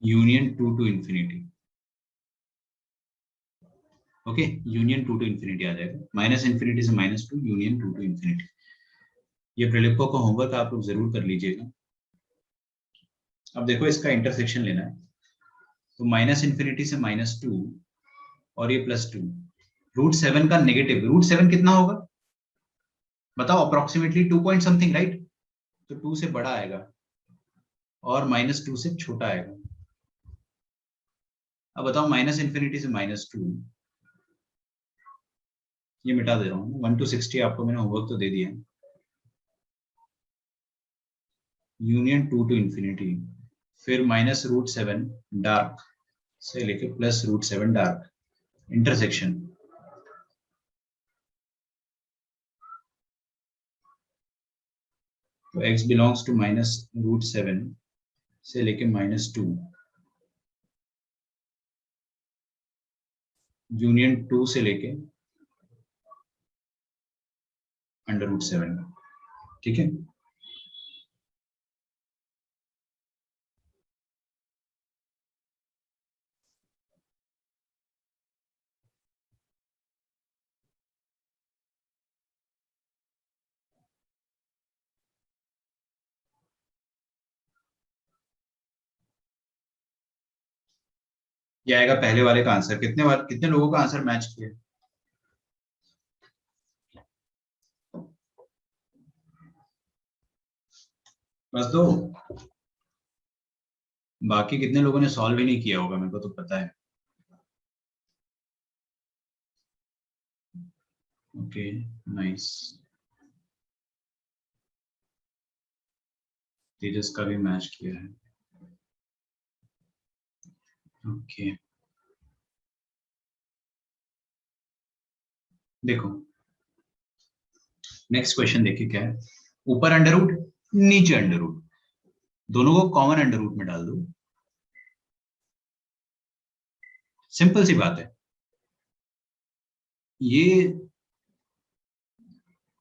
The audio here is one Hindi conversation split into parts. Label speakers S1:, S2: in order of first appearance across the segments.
S1: Union 2 to infinity. Okay, union 2 to infinity आ जाएगा, माइनस इंफिनिटी से -2 यूनियन 2 टू इंफिनिटी। ये प्रिलिपको का होमवर्क आप लोग जरूर कर लीजिएगा। अब देखो इसका इंटरसेक्शन लेना है, तो माइनस इंफिनिटी से -2 और ये +2, √7 का नेगेटिव, √7 कितना होगा बताओ, अप्रोक्सीमेटली 2 पॉइंट समथिंग, राइट? तो 2 से बड़ा आएगा और -2 से छोटा आएगा। अब बताओ माइनस इंफिनिटी से -2, ये मिटा दे रहा हूँ, 1 to 60 आपको मैंने होमवर्क तो दे दिया है। यूनियन 2 टू इंफिनिटी, फिर -√7 डार्क से लेके +√7 डार्क, इंटरसेक्शन। तो x बिलोंग्स टू -√7 से लेके -2, यूनियन 2 से लेके √7, ठीक है। ये आएगा पहले वाले का आंसर। कितने लोगों का आंसर मैच किया? बस दो, बाकी कितने लोगों ने सॉल्व ही नहीं किया होगा, मेरे को तो पता है। Okay, nice. तेजस का भी मैच किया है। ओके, देखो नेक्स्ट क्वेश्चन देखिए क्या है। ऊपर अंडर रूट, नीचे अंडर रूट, दोनों को कॉमन अंडर रूट में डाल दो। सिंपल सी बात है। ये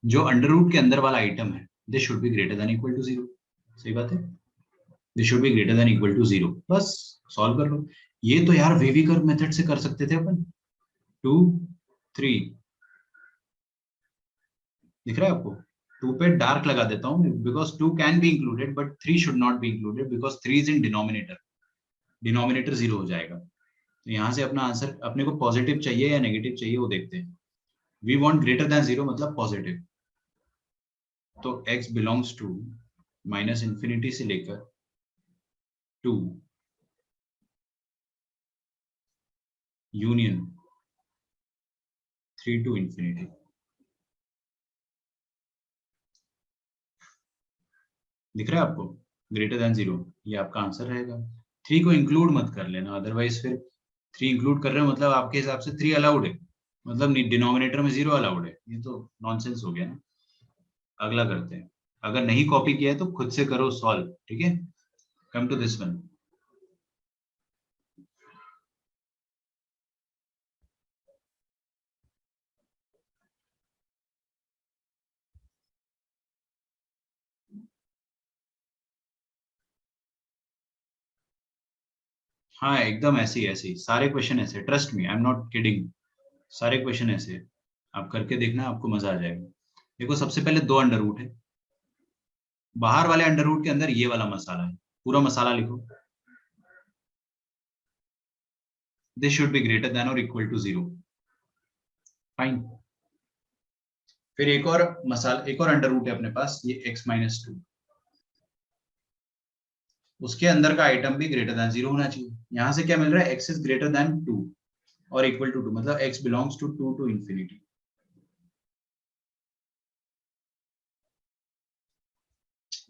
S1: जो अंडर रूट के अंदर वाला आइटम है, this should be greater than equal to 0। सही बात है, this should be greater than equal to 0। बस सॉल्व कर लो। ये तो यार वेवी कर्व मेथड से कर सकते थे अपन। 2 3 दिख रहा है आपको? 2 पे डार्क लगा देता हूँ, because 2 can be included but 3 should not be included, because 3 is in denominator, denominator 0 हो जाएगा। तो यहाँ से अपना आंसर, अपने को पॉजिटिव चाहिए या नेगेटिव चाहिए वो देखते हैं। वी वांट ग्रेटर देन 0 मतलब पॉजिटिव। तो x belongs to minus infinity से लेकर 2 यूनियन 3 टू इंफिनिटी। दिख रहा है आपको? ग्रेटर देन 0, ये आपका आंसर रहेगा। 3 को इंक्लूड मत कर लेना, अदरवाइज फिर 3 इंक्लूड कर रहे हो मतलब आपके हिसाब से 3 अलाउड है, मतलब डिनोमिनेटर में 0 अलाउड है। ये तो नॉनसेंस हो गया ना। अगला करते हैं। अगर नहीं कॉपी किया है तो खुद से करो सॉल्व, ठीक है। Come to this one. हाँ एकदम ऐसे ही सारे क्वेश्चन ऐसे, trust me, I am not kidding. सारे क्वेश्चन ऐसे हैं। आप करके देखना, आपको मजा आ जाएगा। देखो सबसे पहले 2 अंडर रूट है, बाहर वाले अंडर रूट के अंदर ये वाला मसाला है, पूरा मसाला लिखो। This should be greater than और इक्वल टू 0। फाइन। फिर एक और मसाला, एक और अंडर रूट है अपने पास, ये x-2, उसके अंदर का आइटम भी ग्रेटर देन 0 होना चाहिए। यहां से क्या मिल रहा है, x इज ग्रेटर देन 2 और इक्वल टू 2, मतलब x belongs to 2 to infinity.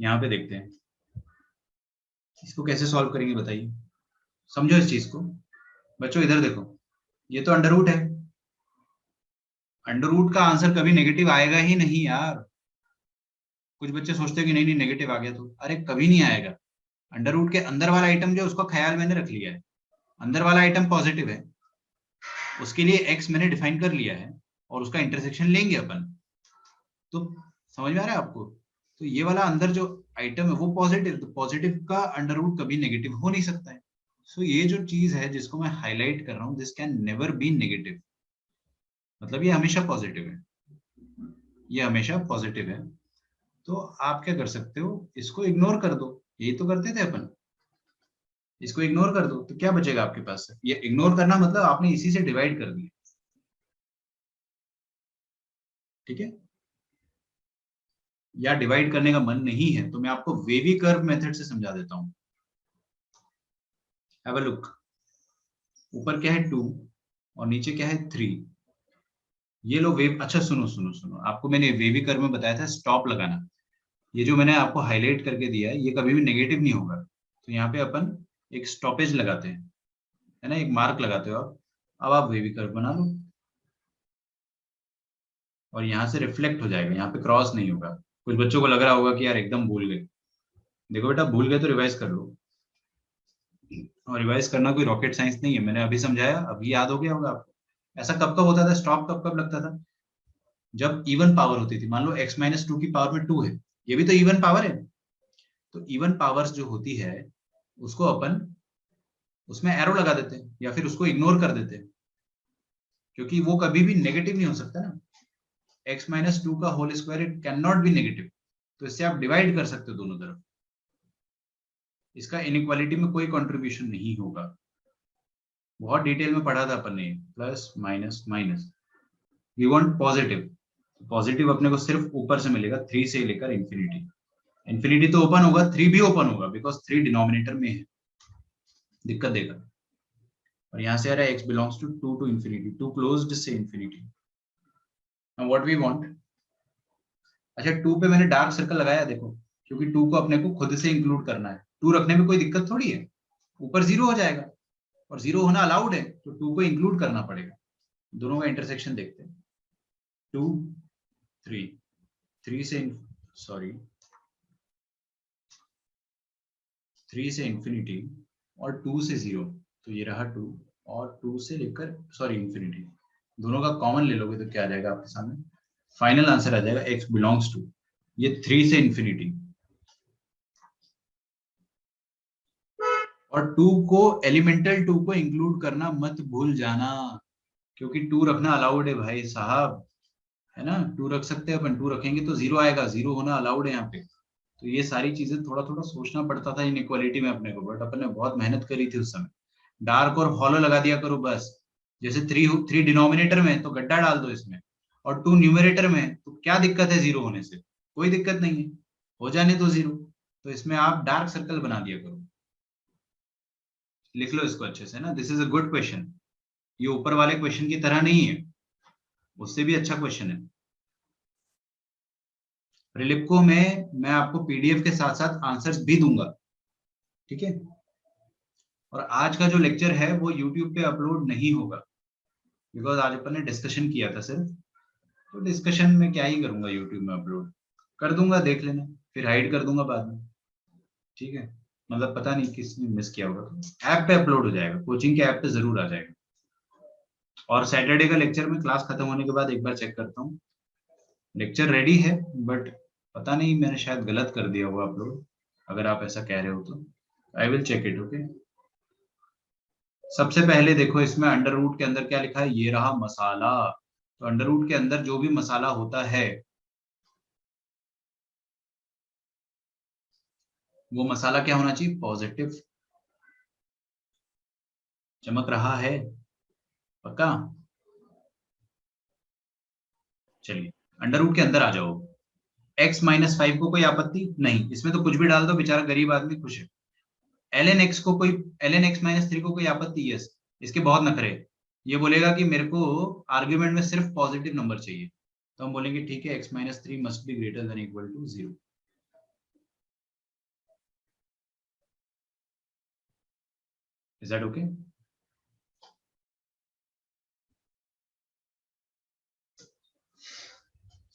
S1: यहाँ पे देखते हैं इसको कैसे सॉल्व करेंगे, बताइए। समझो इस चीज को बच्चों, इधर देखो, ये तो अंडर रूट है। अंडर रूट का आंसर कभी नेगेटिव आएगा ही नहीं यार। कुछ बच्चे सोचते हैं कि नहीं नहीं नेगेटिव आ गया तो, अरे कभी नहीं आएगा। अंडर रूट के अंदर वाला आइटम जो, उसका ख्याल मैंने रख लिया है। अंदर वाला आइटम पॉजिटिव है, उसके लिए x मैंने डिफाइन कर लिया है और उसका इंटरसेक्शन लेंगे अपन। तो समझ में आ रहा है आपको? तो ये वाला अंदर जो आइटम है वो पॉजिटिव, तो पॉजिटिव का अंडर रूट कभी नेगेटिव हो नहीं सकता है। सो ये जो चीज है जिसको मैं हाईलाइट कर रहा हूँ, this can never be negative, मतलब ये हमेशा पॉजिटिव है, ये हमेशा पॉजिटिव है। तो आप क्या कर सकते हो, इसको इग्नोर कर दो, यही तो करते थे अपन, इसको इग्नोर कर दो तो क्या बचेगा आपके पास? ये इग्नोर करना मतलब आपने इसी से डिवाइड कर दिया, ठीक है? या डिवाइड करने का मन नहीं है तो मैं आपको वेवी कर्व मेथड से समझा देता हूं। हैव अ लुक, ऊपर क्या है 2 और नीचे क्या है 3। ये लो वेव, अच्छा सुनो सुनो सुनो, आपको मैंने वेवी कर्व में बताया था स्टॉप लगाना, ये जो मैंने आपको हाईलाइट करके दिया है ये कभी भी नेगेटिव नहीं होगा, तो यहाँ पे अपन एक स्टॉपेज लगाते हैं, है ना, एक मार्क लगाते हो आप। अब आप वेवी कर्व बना लो और यहाँ से रिफ्लेक्ट हो जाएगा, यहाँ पे क्रॉस नहीं होगा। कुछ बच्चों को लग रहा होगा कि यार एकदम भूल गए, देखो बेटा भूल गए तो रिवाइज कर लो, और रिवाइज करना कोई रॉकेट साइंस नहीं है, मैंने अभी समझाया, अभी याद हो गया होगा आपको। ऐसा कब कब होता था, स्टॉप कब कब लगता था? जब इवन पावर होती थी, मान लो x-2 की पावर में 2 है, ये भी तो इवन पावर है, तो इवन पावर्स जो होती है उसको अपन उसमें एरो लगा देते हैं या फिर उसको इग्नोर कर देते हैं, क्योंकि वो कभी भी नेगेटिव नहीं हो सकता ना, x-2 का whole square it can not be negative, तो इससे आप डिवाइड कर सकते हो दोनों तरफ, इसका इनइक्वालिटी में कोई कंट्रीब्यूशन नहीं होगा। बहुत डिटेल में पढ़ा था अपन ने, plus minus minus, we want positive, positive अपने को सिर्फ ऊपर से मिलेगा 3 से लेकर इंफिनिटी, इंफिनिटी तो ओपन होगा, 3 भी ओपन होगा बिकॉज 3 डिनोमिनेटर में है, दिक्कत देगा। और यहां से आ रहा है x belongs to 2 to infinity, 2 closed से infinity. Now what we want, अच्छा 2 पे मैंने डार्क सर्कल लगाया देखो, क्योंकि 2 को अपने को खुद से इंक्लूड करना है, 2 रखने में कोई दिक्कत थोड़ी है, ऊपर 0 हो जाएगा और 0 होना अलाउड है, तो 2 को इंक्लूड करना पड़ेगा। दोनों का इंटरसेक्शन देखते हैं, 2 3, 3 से सॉरी 3 से इंफिनिटी और 2 से 0, तो ये रहा 2 और 2 से लेकर सॉरी इंफिनिटी, दोनों का कॉमन ले लोगे तो क्या आ जाएगा आपके सामने, फाइनल आंसर आ जाएगा x बिलोंग्स टू ये 3 से इंफिनिटी, और 2 को एलिमेंटल 2 को इंक्लूड करना मत भूल जाना, क्योंकि 2 रखना अलाउड है भाई साहब, है ना, 2 रख सकते हैं अपन, 2 रखेंगे तो 0 आएगा, 0 होना अलाउड है यहाँ पे। तो ये सारी चीजें थोड़ा थोड़ा सोचना पड़ता था इनइक्वालिटी में अपने को, बट अपन ने बहुत मेहनत करी थी उस समय। डार्क और हॉलो लगा दिया करो बस, जैसे 3 डिनोमिनेटर में तो गड्ढा डाल दो इसमें, और 2 न्यूमरेटर में, तो क्या दिक्कत है 0 होने से? कोई दिक्कत नहीं है, हो जाने दो 0, तो इसमें आप डार्क सर्कल बना दिया करो। लिख लो इसको अच्छे से ना, this is a good question, ये ऊपर वाले क्वेश्चन की तरह नहीं है, उससे भी अच्छा क्वेश्चन है। रिलिप्को में मैं आपको पीडीएफ के साथ साथ आंसर्स भी दूंगा, ठीक है? और आज का जो लेक्चर है वो यूट्यूब पे अपलोड नहीं होगा, बिकॉज आज अपन ने डिस्कशन किया था सिर्फ, तो डिस्कशन में क्या ही करूंगा यूट्यूब में अपलोड, कर दूंगा देख लेना, फिर हाइड कर दूंगा बाद में, ठीक है? मतलब पता नहीं किसने मिस किया होगा, तो ऐप पे अपलोड हो जाएगा, कोचिंग के ऐप पे जरूर आ जाएगा। और सैटरडे का लेक्चर में क्लास खत्म होने के बाद एक बार चेक करता हूँ, लेक्चर रेडी है, बट पता नहीं मैंने शायद गलत कर दिया होगा अपलोड, अगर आप ऐसा कह रहे हो तो I will check it, okay? सबसे पहले देखो इसमें अंडर रूट के अंदर क्या लिखा है, ये रहा मसाला, तो अंडर रूट के अंदर जो भी मसाला होता है वो मसाला क्या होना चाहिए, पॉजिटिव, चमक रहा है, पक्का? चलिए अंडर रूट के अंदर आ जाओ, x-5 को कोई आपत्ति नहीं, इसमें तो कुछ भी डाल दो, बेचारा गरीब आदमी खुश है। ln x को कोई, ln x-3 को कोई आपत्ति, यस, इसके बहुत नखरे, ये बोलेगा कि मेरे को आर्ग्यूमेंट में सिर्फ पॉजिटिव नंबर चाहिए, तो हम बोलेंगे ठीक है x-3 must be greater than equal to 0। Is that okay?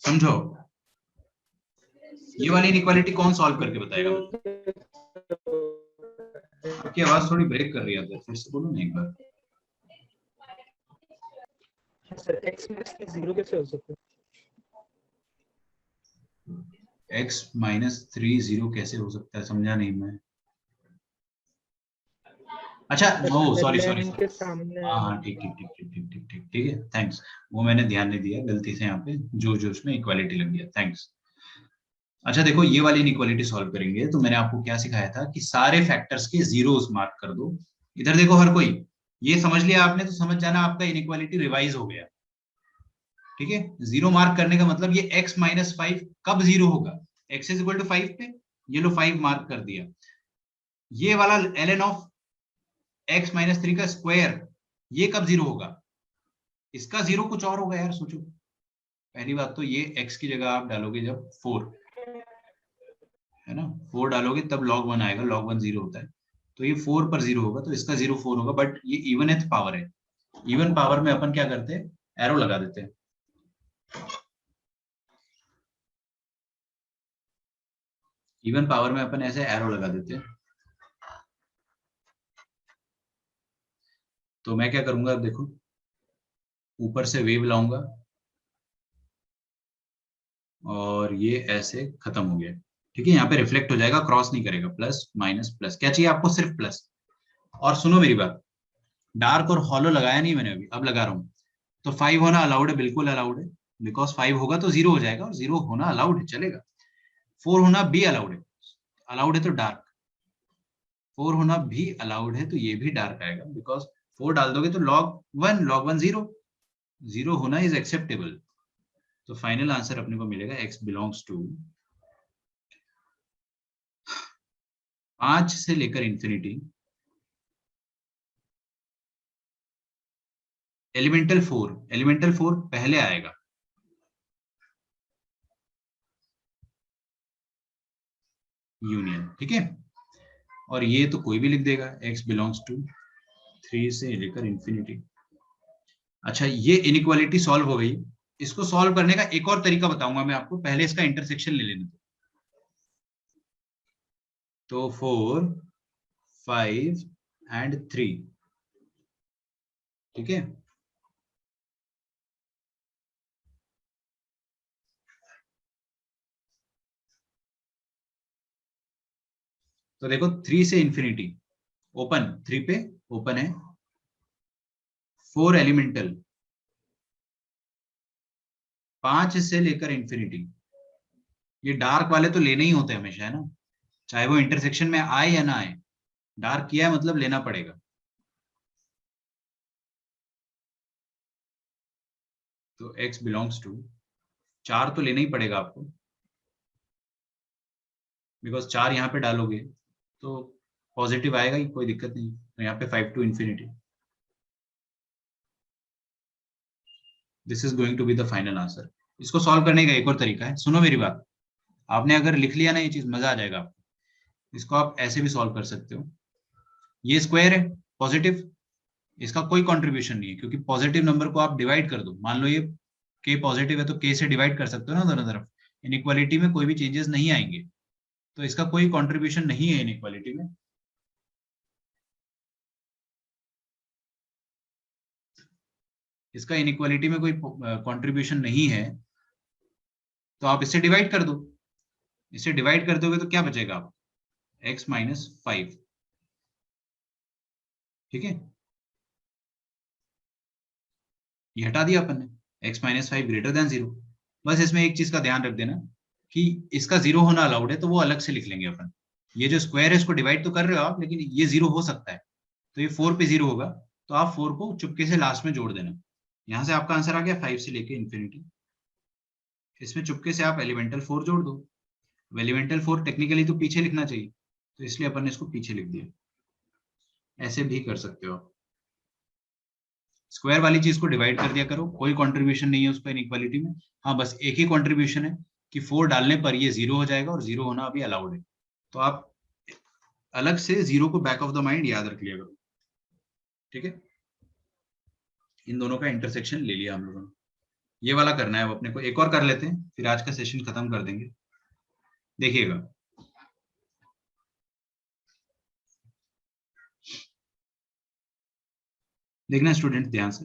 S1: समझो, ये वाली इनइक्वालिटी कौन सॉल्व करके बताएगा? आपकी आवाज थोड़ी ब्रेक कर रही है, फिर से बोलो ना एक बार।
S2: सर x माइनस 0 कैसे हो सकता है?
S1: x-3 0 कैसे हो सकता है, समझा नहीं मैं। अच्छा, ओ सॉरी सॉरी
S2: नेदरलैंड
S1: सॉरी।
S2: के सामने।
S1: हाँ हाँ, ठीक ठीक ठीक ठीक ठीक ठीक ठीक ठीक है, थैंक्स। वो मैंने ध्यान नहीं दिया, गलती से यहाँ पे जो जो उसमें इक्वालिटी लग गया, थैंक्स। अच्छा देखो, ये वाली इनइक्वालिटी सॉल्व करेंगे तो मैंने आपको क्या सिखाया था कि सारे फैक्टर्स के जीरोस मार्क कर दो। इधर देखो हर कोई, ये समझ लिया आपने तो समझ जाना आपका इनइक्वालिटी रिवाइज हो गया। ठीक है, जीरो मार्क करने का मतलब ये x माइनस फाइव कब जीरो होगा, x इज इक्वल टू 5 पे, ये लो 5 मार्क कर दिया। ये वाला ln ऑफ x माइनस 3 का स्क्वायर, ये कब जीरो होगा, इसका जीरो कुछ और होगा यार, सोचो। पहली बात तो ये x की जगह आप डालोगे जब 4, है ना, 4 डालोगे तब log 1 आएगा, log 1 जीरो होता है, तो ये 4 पर जीरो होगा, तो इसका जीरो 4 होगा, बट ये इवनथ पावर है। इवन पावर में अपन क्या करते हैं, एरो लगा देते हैं। इवन पावर में अपन ऐसे एरो लगा देते हैं। तो मैं क्या करूंगा, अब देखो, ऊपर से वेव लाऊंगा और ये ऐसे खत्म हो गया। ठीक है, यहाँ पे रिफ्लेक्ट हो जाएगा, क्रॉस नहीं करेगा, प्लस माइनस प्लस, क्या चाहिए आपको, सिर्फ प्लस। और सुनो मेरी बात, डार्क और हॉलो लगाया नहीं मैंने अभी, अब लगा रहा हूँ। तो 5 होना अलाउड है, बिल्कुल अलाउड है, बिकॉज 5 होगा तो जीरो हो जाएगा, और जीरो होना अलाउड है, चलेगा। 4 होना भी अलाउड है, अलाउड है तो डार्क। 4 होना भी अलाउड है तो ये भी डार्क आएगा, बिकॉज 4 डाल दोगे तो log 1 जीरो, जीरो होना इज एक्सेप्टेबल। तो फाइनल आंसर अपने को मिलेगा x बिलोंग्स टू 5 से लेकर इंफिनिटी, एलिमेंटल 4 पहले आएगा, यूनियन। ठीक है, और ये तो कोई भी लिख देगा, x बिलोंग्स टू 3 से लेकर इंफिनिटी। अच्छा, ये इनइक्वालिटी सॉल्व हो गई। इसको सॉल्व करने का एक और तरीका बताऊंगा मैं आपको, पहले इसका इंटरसेक्शन ले लेने दो। तो 4, 5 एंड 3, ठीक है। तो देखो 3 से इंफिनिटी ओपन, 3 पे ओपन है, 4 एलिमेंटल, 5 से लेकर इंफिनिटी। ये डार्क वाले तो लेने ही होते हैं हमेशा, है ना, चाहे वो इंटरसेक्शन में आए या ना आए, डार्क किया है मतलब लेना पड़ेगा। तो x बिलोंग्स टू 4 तो लेना ही पड़ेगा आपको, बिकॉज 4 यहाँ पे डालोगे तो पॉजिटिव आएगा ही, कोई दिक्कत नहीं। तो यहाँ पे 5 to infinity, this is going to be the final answer. इसको सॉल्व करने का एक और तरीका है, सुनो मेरी बात, आपने अगर लिख लिया ना ये चीज, मजा आ जाएगा आपको। इसको आप ऐसे भी सॉल्व कर सकते हो, ये स्क्वायर है पॉजिटिव, इसका कोई कंट्रीब्यूशन नहीं है, क्योंकि पॉजिटिव नंबर को आप डिवाइड कर दो, मान लो ये k पॉजिटिव है तो k से डिवाइड कर सकते हो ना दोनों तरफ, इनइक्वालिटी में कोई भी चेंजेस नहीं आएंगे, तो इसका कोई कंट्रीब्यूशन नहीं है इनइक्वालिटी में। इसका इनइक्वालिटी में कोई कंट्रीब्यूशन नहीं है, तो आप इससे डिवाइड कर दो। इससे डिवाइड कर दोगे तो क्या बचेगा आप, x माइनस 5, ठीक है, ये हटा दिया अपन ने, x माइनस 5 ग्रेटर देन 0। बस इसमें एक चीज का ध्यान रख देना कि इसका जीरो होना अलाउड है, तो वो अलग से लिख लेंगे अपन। ये जो स्क्वायर है इसको डिवाइड तो कर रहे हो आप, लेकिन ये जीरो हो सकता है, तो ये 4 पे जीरो होगा, तो आप 4 को चुपके से लास्ट में जोड़ देना। यहां से आपका आंसर आ गया 5 से लेके इंफिनिटी। इसमें चुपके से आप एलिमेंटल 4 जोड़ दो। एलिमेंटल 4 टेक्निकली तो पीछे लिखना चाहिए, तो इसलिए अपन ने इसको पीछे लिख दिया। ऐसे भी कर सकते हो आप, स्क्वायर वाली चीज को डिवाइड कर दिया करो, कोई कंट्रीब्यूशन नहीं है उसका इनइक्वालिटी में। हाँ, बस एक ही कंट्रीब्यूशन है कि 4 डालने पर ये जीरो हो जाएगा, और जीरो होना अभी अलाउड है, तो आप अलग से जीरो को बैक ऑफ द माइंड याद रख लिया करो। ठीक है, इन दोनों का इंटरसेक्शन ले लिया हम लोगों ने, ये वाला करना है अब अपने को। एक और कर लेते हैं, फिर आज का सेशन खत्म कर देंगे। देखिएगा, देखना स्टूडेंट ध्यान से।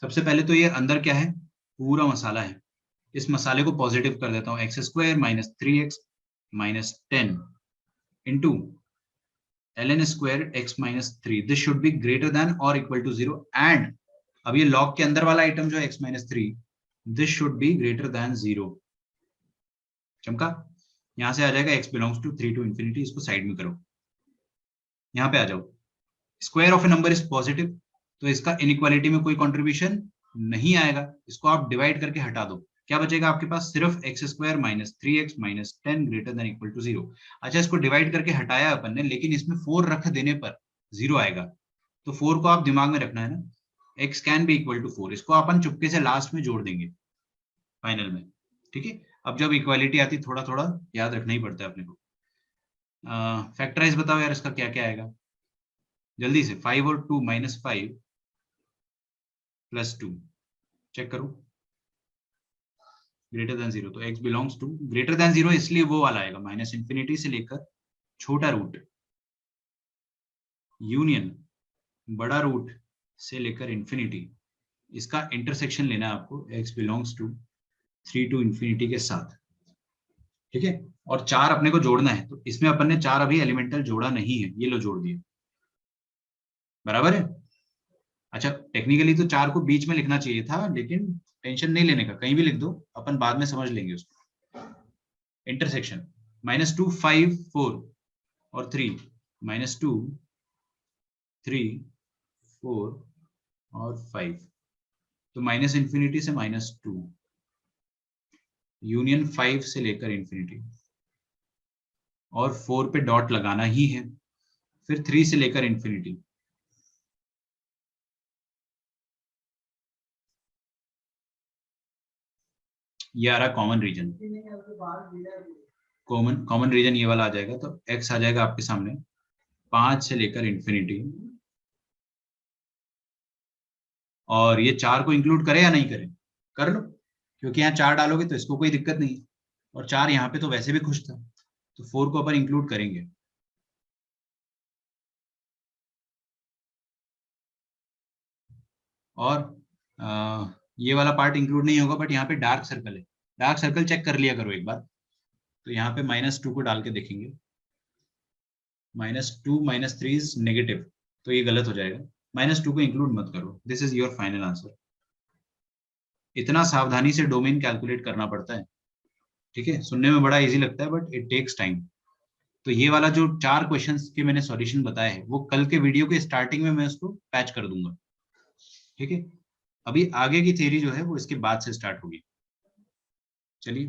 S1: सबसे पहले तो ये अंदर क्या है, पूरा मसाला है, इस मसाले को पॉजिटिव कर देता हूँ, x square minus 3x minus 10 into ln square x minus 3 this should be greater than और इक्वल टू 0 एंड अब ये log के अंदर वाला आइटम जो है x minus 3 this should be greater than 0। चमका? यहां से आ जाएगा x belongs to 3 to infinity, इसको साइड में करो, यहां पे आ जाओ। Square of a number is positive, तो इसका इनइक्वालिटी में कोई कंट्रीब्यूशन नहीं आएगा, इसको आप डिवाइड करके हटा दो, क्या बचेगा आपके पास? सिर्फ x square minus 3x minus 10 greater than equal to 0। अच्छा, इसको डिवाइड करके हटाया अपन ने, लेकिन इसमें 4 रख देने पर 0 आएगा, तो 4 को आप दिमाग में रखना है ना, x can be equal to 4, इसको अपन चुपके से लास्ट में जोड़ देंगे फाइनल में, ठीक है। अब जब इक्वालिटी आती थोड़ा थोड़ा याद रखना ही पड़ता है अपने को। फैक्टराइज बताओ यार, इसका क्या क्या आएगा जल्दी से? 5 और 2 माइनस 5 प्लस 2, चेक करो, ग्रेटर देन 0, तो x belongs to greater than 0, इसलिए वो वाला आएगा माइनस इंफिनिटी से लेकर छोटा रूट यूनियन बड़ा रूट से लेकर इंफिनिटी, इसका इंटरसेक्शन लेना है आपको x belongs to 3 to infinity के साथ, ठीक है। और 4 अपने को जोड़ना है, तो इसमें अपन ने 4 अभी एलिमेंटल जोड़ा नहीं है, ये लो जोड़ दिया, बराबर है। अच्छा, टेक्निकली तो 4 को बीच में लिखना चाहिए था, लेकिन टेंशन नहीं लेने का, कहीं भी लिख दो, अपन बाद में समझ लेंगे उसको। इंटरसेक्शन -2 5 4 और 3 -2 3 4 और 5, तो माइनस इंफिनिटी से -2 यूनियन 5 से लेकर इंफिनिटी, और 4 पे डॉट लगाना ही है, फिर 3 से लेकर इंफिनिटी, ये आ रहा कॉमन रीजन, कॉमन रीजन ये वाला आ जाएगा, तो x आ जाएगा आपके सामने 5 से लेकर इंफिनिटी, और ये 4 को इंक्लूड करे या नहीं करे? कर लो, क्योंकि यहाँ 4 डालोगे तो इसको कोई दिक्कत नहीं, और 4 यहाँ पे तो वैसे भी खुश था, तो 4 को अपन इंक्लूड करेंगे। और ये वाला पार्ट इंक्लूड नहीं होगा, बट यहाँ पे डार्क सर्कल है, डार्क सर्कल चेक कर लिया करो एक बार, तो यहाँ पे -2 को डाल के देखेंगे, -2 -3 इज नेगेटिव, तो ये गलत हो जाएगा, -2 को इंक्लूड मत करो, this is your final answer. इतना सावधानी से डोमेन कैलकुलेट करना पड़ता है, ठीक है, सुनने में बड़ा इजी लगता है बट इट टेक्स टाइम। तो ये वाला जो 4 क्वेश्चंस के मैंने सॉल्यूशन बताए हैं, वो कल के वीडियो के स्टार्टिंग में मैं उसको पैच कर दूंगा, ठीक है। अभी आगे की थ्योरी जो है वो इसके बाद से स्टार्ट होगी। चलिए,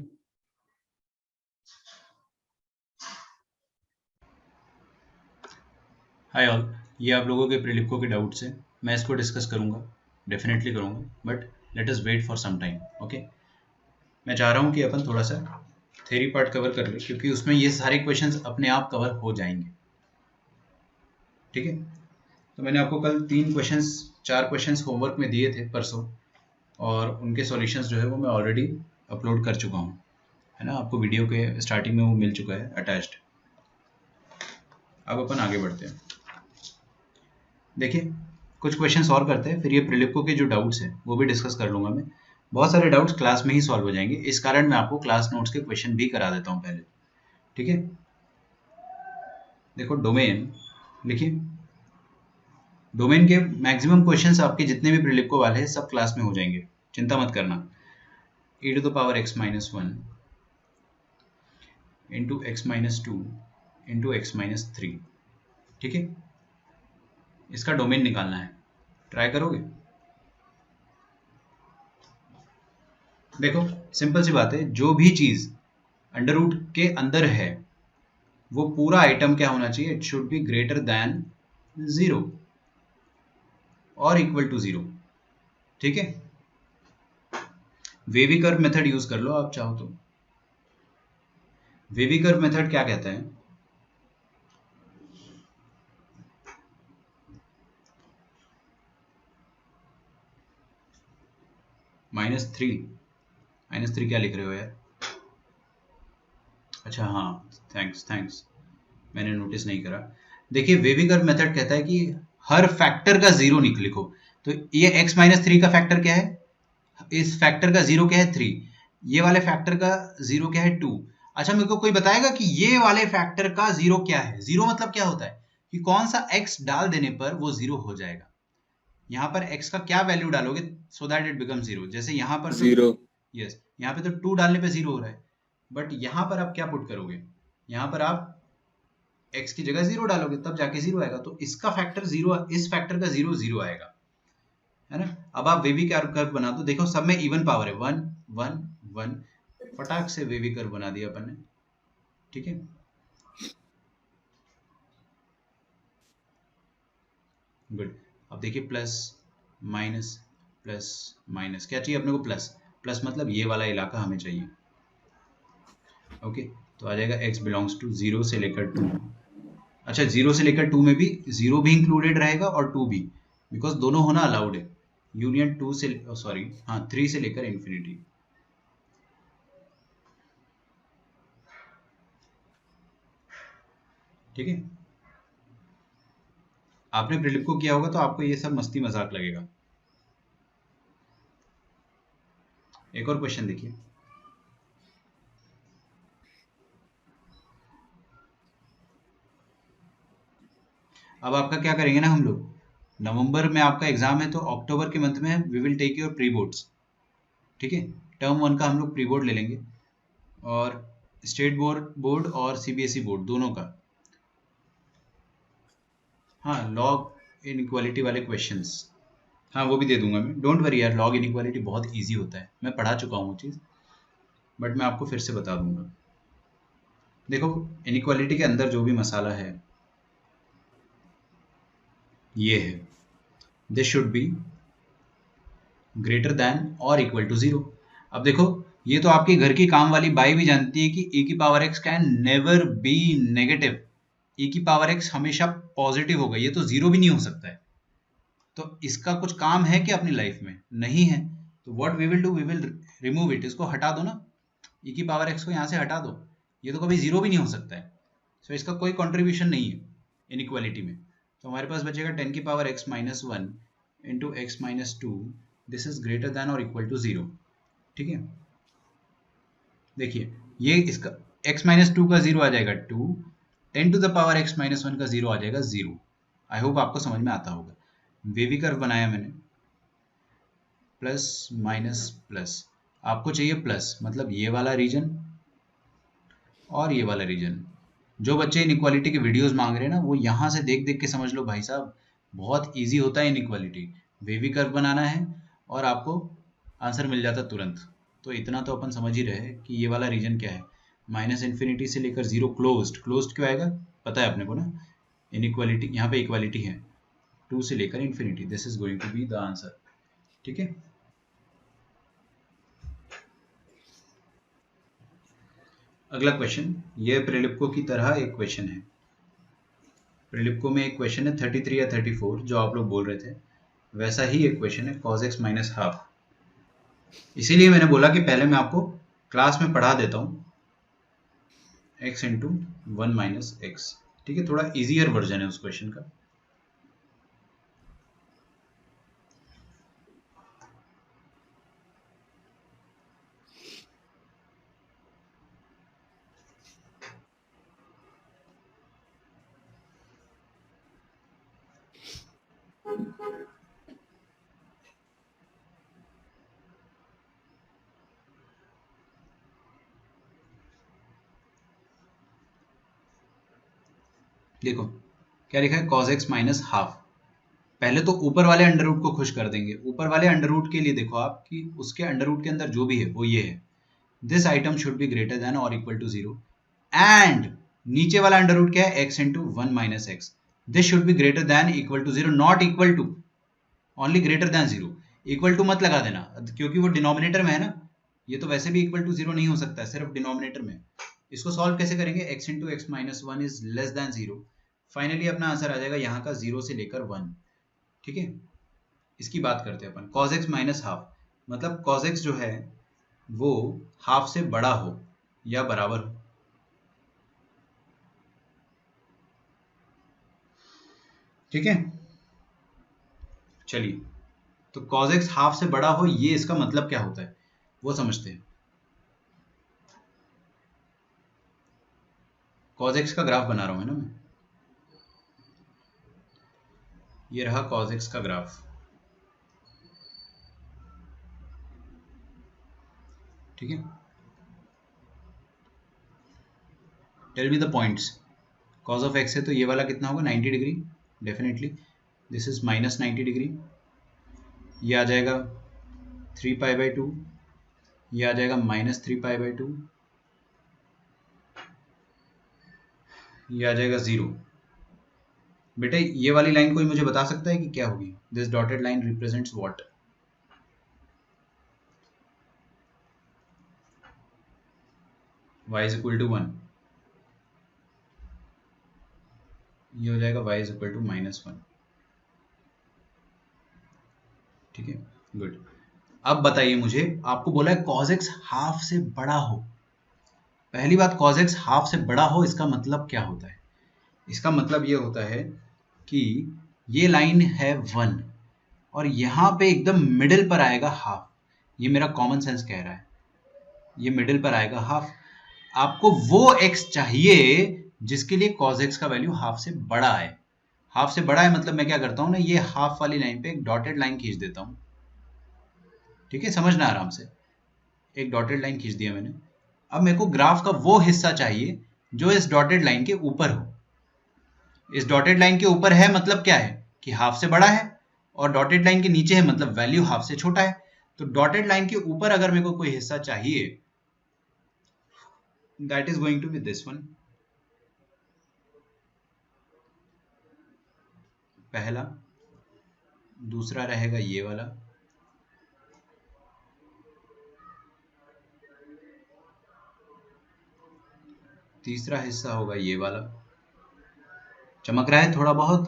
S1: हाय ऑल, ये आप लोगों के प्रीलिप्को के डाउट्स हैं, मैं इसको डिस्कस करूंगा, डेफिनेटली करूंगा, but let us wait for some time, okay. मैं चाह रहा हूं कि अपन थोड़ा सा थ्योरी पार्ट कवर कर ले, क्योंकि उसमें ये सारे क्वेश्चंस अपने आप कवर हो जाएंगे, ठीक है। तो मैंने आपको कल 4 क्वेश्चंस होमवर्क में दिए थे परसों, और उनके सॉल्यूशंस जो है वो मैं ऑलरेडी अपलोड कर चुका हूँ, है ना, आपको वीडियो के स्टार्टिंग में वो मिल चुका है अटैच्ड। अब अपन आगे बढ़ते हैं, देखिए कुछ क्वेश्चंस और करते हैं, फिर ये प्रीलिप्को के जो डाउट्स हैं वो भी डिस्कस कर लूंगा मैं। बहुत सारे डाउट्स क्लास में ही सॉल्व हो जाएंगे, इस कारण मैं आपको क्लास नोट्स के क्वेश्चन भी करा देता हूँ पहले, ठीक है। देखो डोमेन लिखिए, डोमेन के मैक्सिमम क्वेश्चंस आपके जितने भी प्रीलिप्को वाले हैं सब क्लास में हो जाएंगे, चिंता मत करना। e⁻x−1 into x−2 into x−3, ठीक है, इसका डोमेन निकालना है, ट्राई करोगे? देखो सिंपल सी बात है, जो भी चीज अंडर रूट के अंदर है वो पूरा आइटम क्या होना चाहिए? It should be greater than 0 और इक्वल टू 0, ठीक है। वेवी कर्व मेथड यूज कर लो आप चाहो तो। वेवी कर्व मेथड क्या कहता है? -3 क्या लिख रहे हो यार? अच्छा हाँ, थैंक्स, मैंने नोटिस नहीं करा। देखिए वेवी कर्व मेथड कहता है कि हर फैक्टर का 0 लिखो, तो ये x-3 का फैक्टर क्या है? इस फैक्टर का 0 क्या है? 3। ये वाले फैक्टर का 0 क्या है? 2। अच्छा मेरे को कोई बताएगा कि ये वाले फैक्टर का 0 क्या है? 0 मतलब क्या होता है? कि कौन सा x डाल देने पर वो 0 हो जाएगा। यहाँ पर x का क्या वैल्यू डालोगे सो दैट इट बिकम 0। जैसे यहाँ पर तो
S3: 0
S1: यस, यहाँ पे तो 2 डालने पे 0 हो रहा है, बट यहाँ पर आप क्या पुट करोगे, यहाँ पर आप x की जगह 0 डालोगे तब जाके 0 आएगा। तो इसका फैक्टर 0, इस फैक्टर का 0 0 आएगा, है ना। अब आप वेवी कर्व बना दो, देखो सब में इवन पावर है, 1 1 1, फटाक से वेवी कर्व बना दिया अपन ने, ठीक है। गुड। अब देखिए प्लस माइनस प्लस माइनस, क्या चाहिए अपने को, प्लस प्लस मतलब ये वाला इलाका हमें चाहिए। ओके, तो आ जाएगा x बिलोंग्स टू 0 से लेकर 2। अच्छा, 0 से लेकर 2 में भी 0 भी इंक्लूडेड रहेगा और 2 भी, बिकॉज दोनों होना अलाउड है। यूनियन 2 से सॉरी हाँ 3 से लेकर इंफिनिटी। ठीक है, आपने प्रीलिप को किया होगा तो आपको ये सब मस्ती मजाक लगेगा। एक और क्वेश्चन देखिए, अब आपका क्या करेंगे ना हम लोग, नवंबर में आपका एग्जाम है तो अक्टूबर के मंथ में we will take your pre boards, ठीक है। टर्म 1 का हम लोग प्री बोर्ड ले लेंगे और स्टेट बोर्ड और सीबीएसई बोर्ड दोनों का। हाँ, लॉग इनइक्वालिटी वाले क्वेश्चंस, हाँ वो भी दे दूंगा मैं, डोंट वरी यार, लॉग इनइक्वालिटी बहुत इजी होता है, मैं पढ़ा चुका हूँ वो चीज़, बट मैं आपको फिर से बता दूंगा। देखो इनइक्वालिटी के अंदर जो भी मसाला है ये है, this should be greater than और इक्वल टू 0। अब देखो ये तो आपके घर की काम वाली बाई भी जानती है कि e की power x can never be negative, e की पावर x हमेशा पॉजिटिव होगा, ये तो 0 भी नहीं हो सकता है। तो इसका कुछ काम है क्या अपनी लाइफ में, नहीं है। तो what we will do, we will remove it, इसको हटा दो ना, e की पावर x को यहाँ से हटा दो, ये तो कभी 0 भी नहीं हो सकता है। सो इसका कोई कंट्रीब्यूशन नहीं है इनइक्वालिटी में। तो हमारे पास बचेगा 10 की power x minus 1 into x minus 2, this is greater than और इक्वल टू 0, ठीक है। देखिए ये इसका x माइनस 2 का 0 आ जाएगा 2, 10 to the power x minus 1 का 0 आ जाएगा 0। आई होप आपको समझ में आता होगा। वेवी कर्व बनाया मैंने, प्लस माइनस प्लस, आपको चाहिए प्लस मतलब ये वाला रीजन और ये वाला रीजन। जो बच्चे इनइक्वालिटी के वीडियोस मांग रहे हैं ना, वो यहाँ से देख देख के समझ लो भाई साहब, बहुत इजी होता है इनइक्वालिटी। वेवी कर्व बनाना है और आपको आंसर मिल जाता तुरंत। तो इतना तो अपन समझ ही रहे हैं कि ये वाला रीजन क्या है, माइनस इन्फिनिटी से लेकर 0 क्लोज्ड, क्लोज्ड क्यों आएगा पता है अपने को ना, इनइक्वालिटी यहाँ पे इक्वालिटी है 2 से लेकर infinity, this is going to be the answer, ठीक है। अगला क्वेश्चन, ये प्रीलिप्को की तरह एक क्वेश्चन है। प्रीलिप्को में एक क्वेश्चन है 33 या 34 जो आप लोग बोल रहे थे, वैसा ही एक क्वेश्चन है cos x माइनस हाफ। इसीलिए मैंने बोला कि पहले मैं आपको क्लास में पढ़ा देता हूँ x इंटू 1 माइनस एक्स, ठीक है, थोड़ा इजियर वर्जन है उस क्वेश्चन का। देखो क्या लिखा है, cos x माइनस हाफ। पहले तो ऊपर वाले अंडर रूट को खुश कर देंगे। ऊपर वाले अंडर रूट के लिए देखो आप कि उसके अंडर रूट के अंदर जो भी है वो ये है, this item should be greater than और इक्वल टू 0 एंड नीचे वाला अंडर रूट क्या है, x into 1 minus x, this should be greater than equal to 0, not equal to, only greater than 0। Equal to मत लगा देना क्योंकि वो डिनोमिनेटर में है ना, ये तो वैसे भी इक्वल टू 0 नहीं हो सकता है, सिर्फ डिनोमिनेटर में। इसको सॉल्व कैसे करेंगे, x into x minus 1 is less than 0, finally अपना आंसर आ जाएगा यहाँ का 0 से लेकर 1, ठीक है। इसकी बात करते हैं अपन, cos x माइनस हाफ, मतलब cos x जो है वो हाफ से बड़ा हो या बराबर हो, ठीक है। चलिए, तो cos x हाफ से बड़ा हो, ये इसका मतलब क्या होता है वो समझते हैं। cos x का ग्राफ बना रहा हूं है ना मैं, ये रहा cos x का ग्राफ, ठीक है। Tell me the points. cos of x है तो ये वाला कितना होगा 90 degree, definitely this is minus 90 degree, ये आ जाएगा 3π/2, ये आ जाएगा माइनस 3π/2, ये आ जाएगा 0। बेटे ये वाली लाइन कोई मुझे बता सकता है कि क्या होगी? This dotted line represents what? y is equal to 1, ये हो जाएगा y इज इक्वल टू -1, ठीक है, गुड। अब बताइए मुझे, आपको बोला है cos x हाफ से बड़ा हो। पहली बात, cos x हाफ से बड़ा हो इसका मतलब क्या होता है? इसका मतलब ये होता है कि ये लाइन है 1 और यहाँ पे एकदम मिडिल पर आएगा हाफ। ये मेरा कॉमन सेंस कह रहा है, ये मिडिल पर आएगा हाफ। आपको वो x चाहिए जिसके लिए cos x का वैल्यू हाफ से बड़ा है। हाफ से बड़ा है मतलब मैं क्या करता हूँ ना, ये हाफ वाली लाइन पे एक डॉटेड लाइन खींच देता हूँ, ठीक है, समझना आराम से। एक डॉटेड लाइन खींच दिया मैंने। अब मेरे को ग्राफ का वो हिस्सा चाहिए जो इस डॉटेड लाइन के ऊपर हो। इस डॉटेड लाइन के ऊपर है मतलब क्या है कि हाफ से बड़ा है, और डॉटेड लाइन के नीचे है मतलब वैल्यू हाफ से छोटा है। तो डॉटेड लाइन के ऊपर अगर मेरे को कोई हिस्सा चाहिए, that is going to be this one, पहला। दूसरा रहेगा ये वाला, तीसरा हिस्सा होगा ये वाला। चमक रहा है थोड़ा बहुत?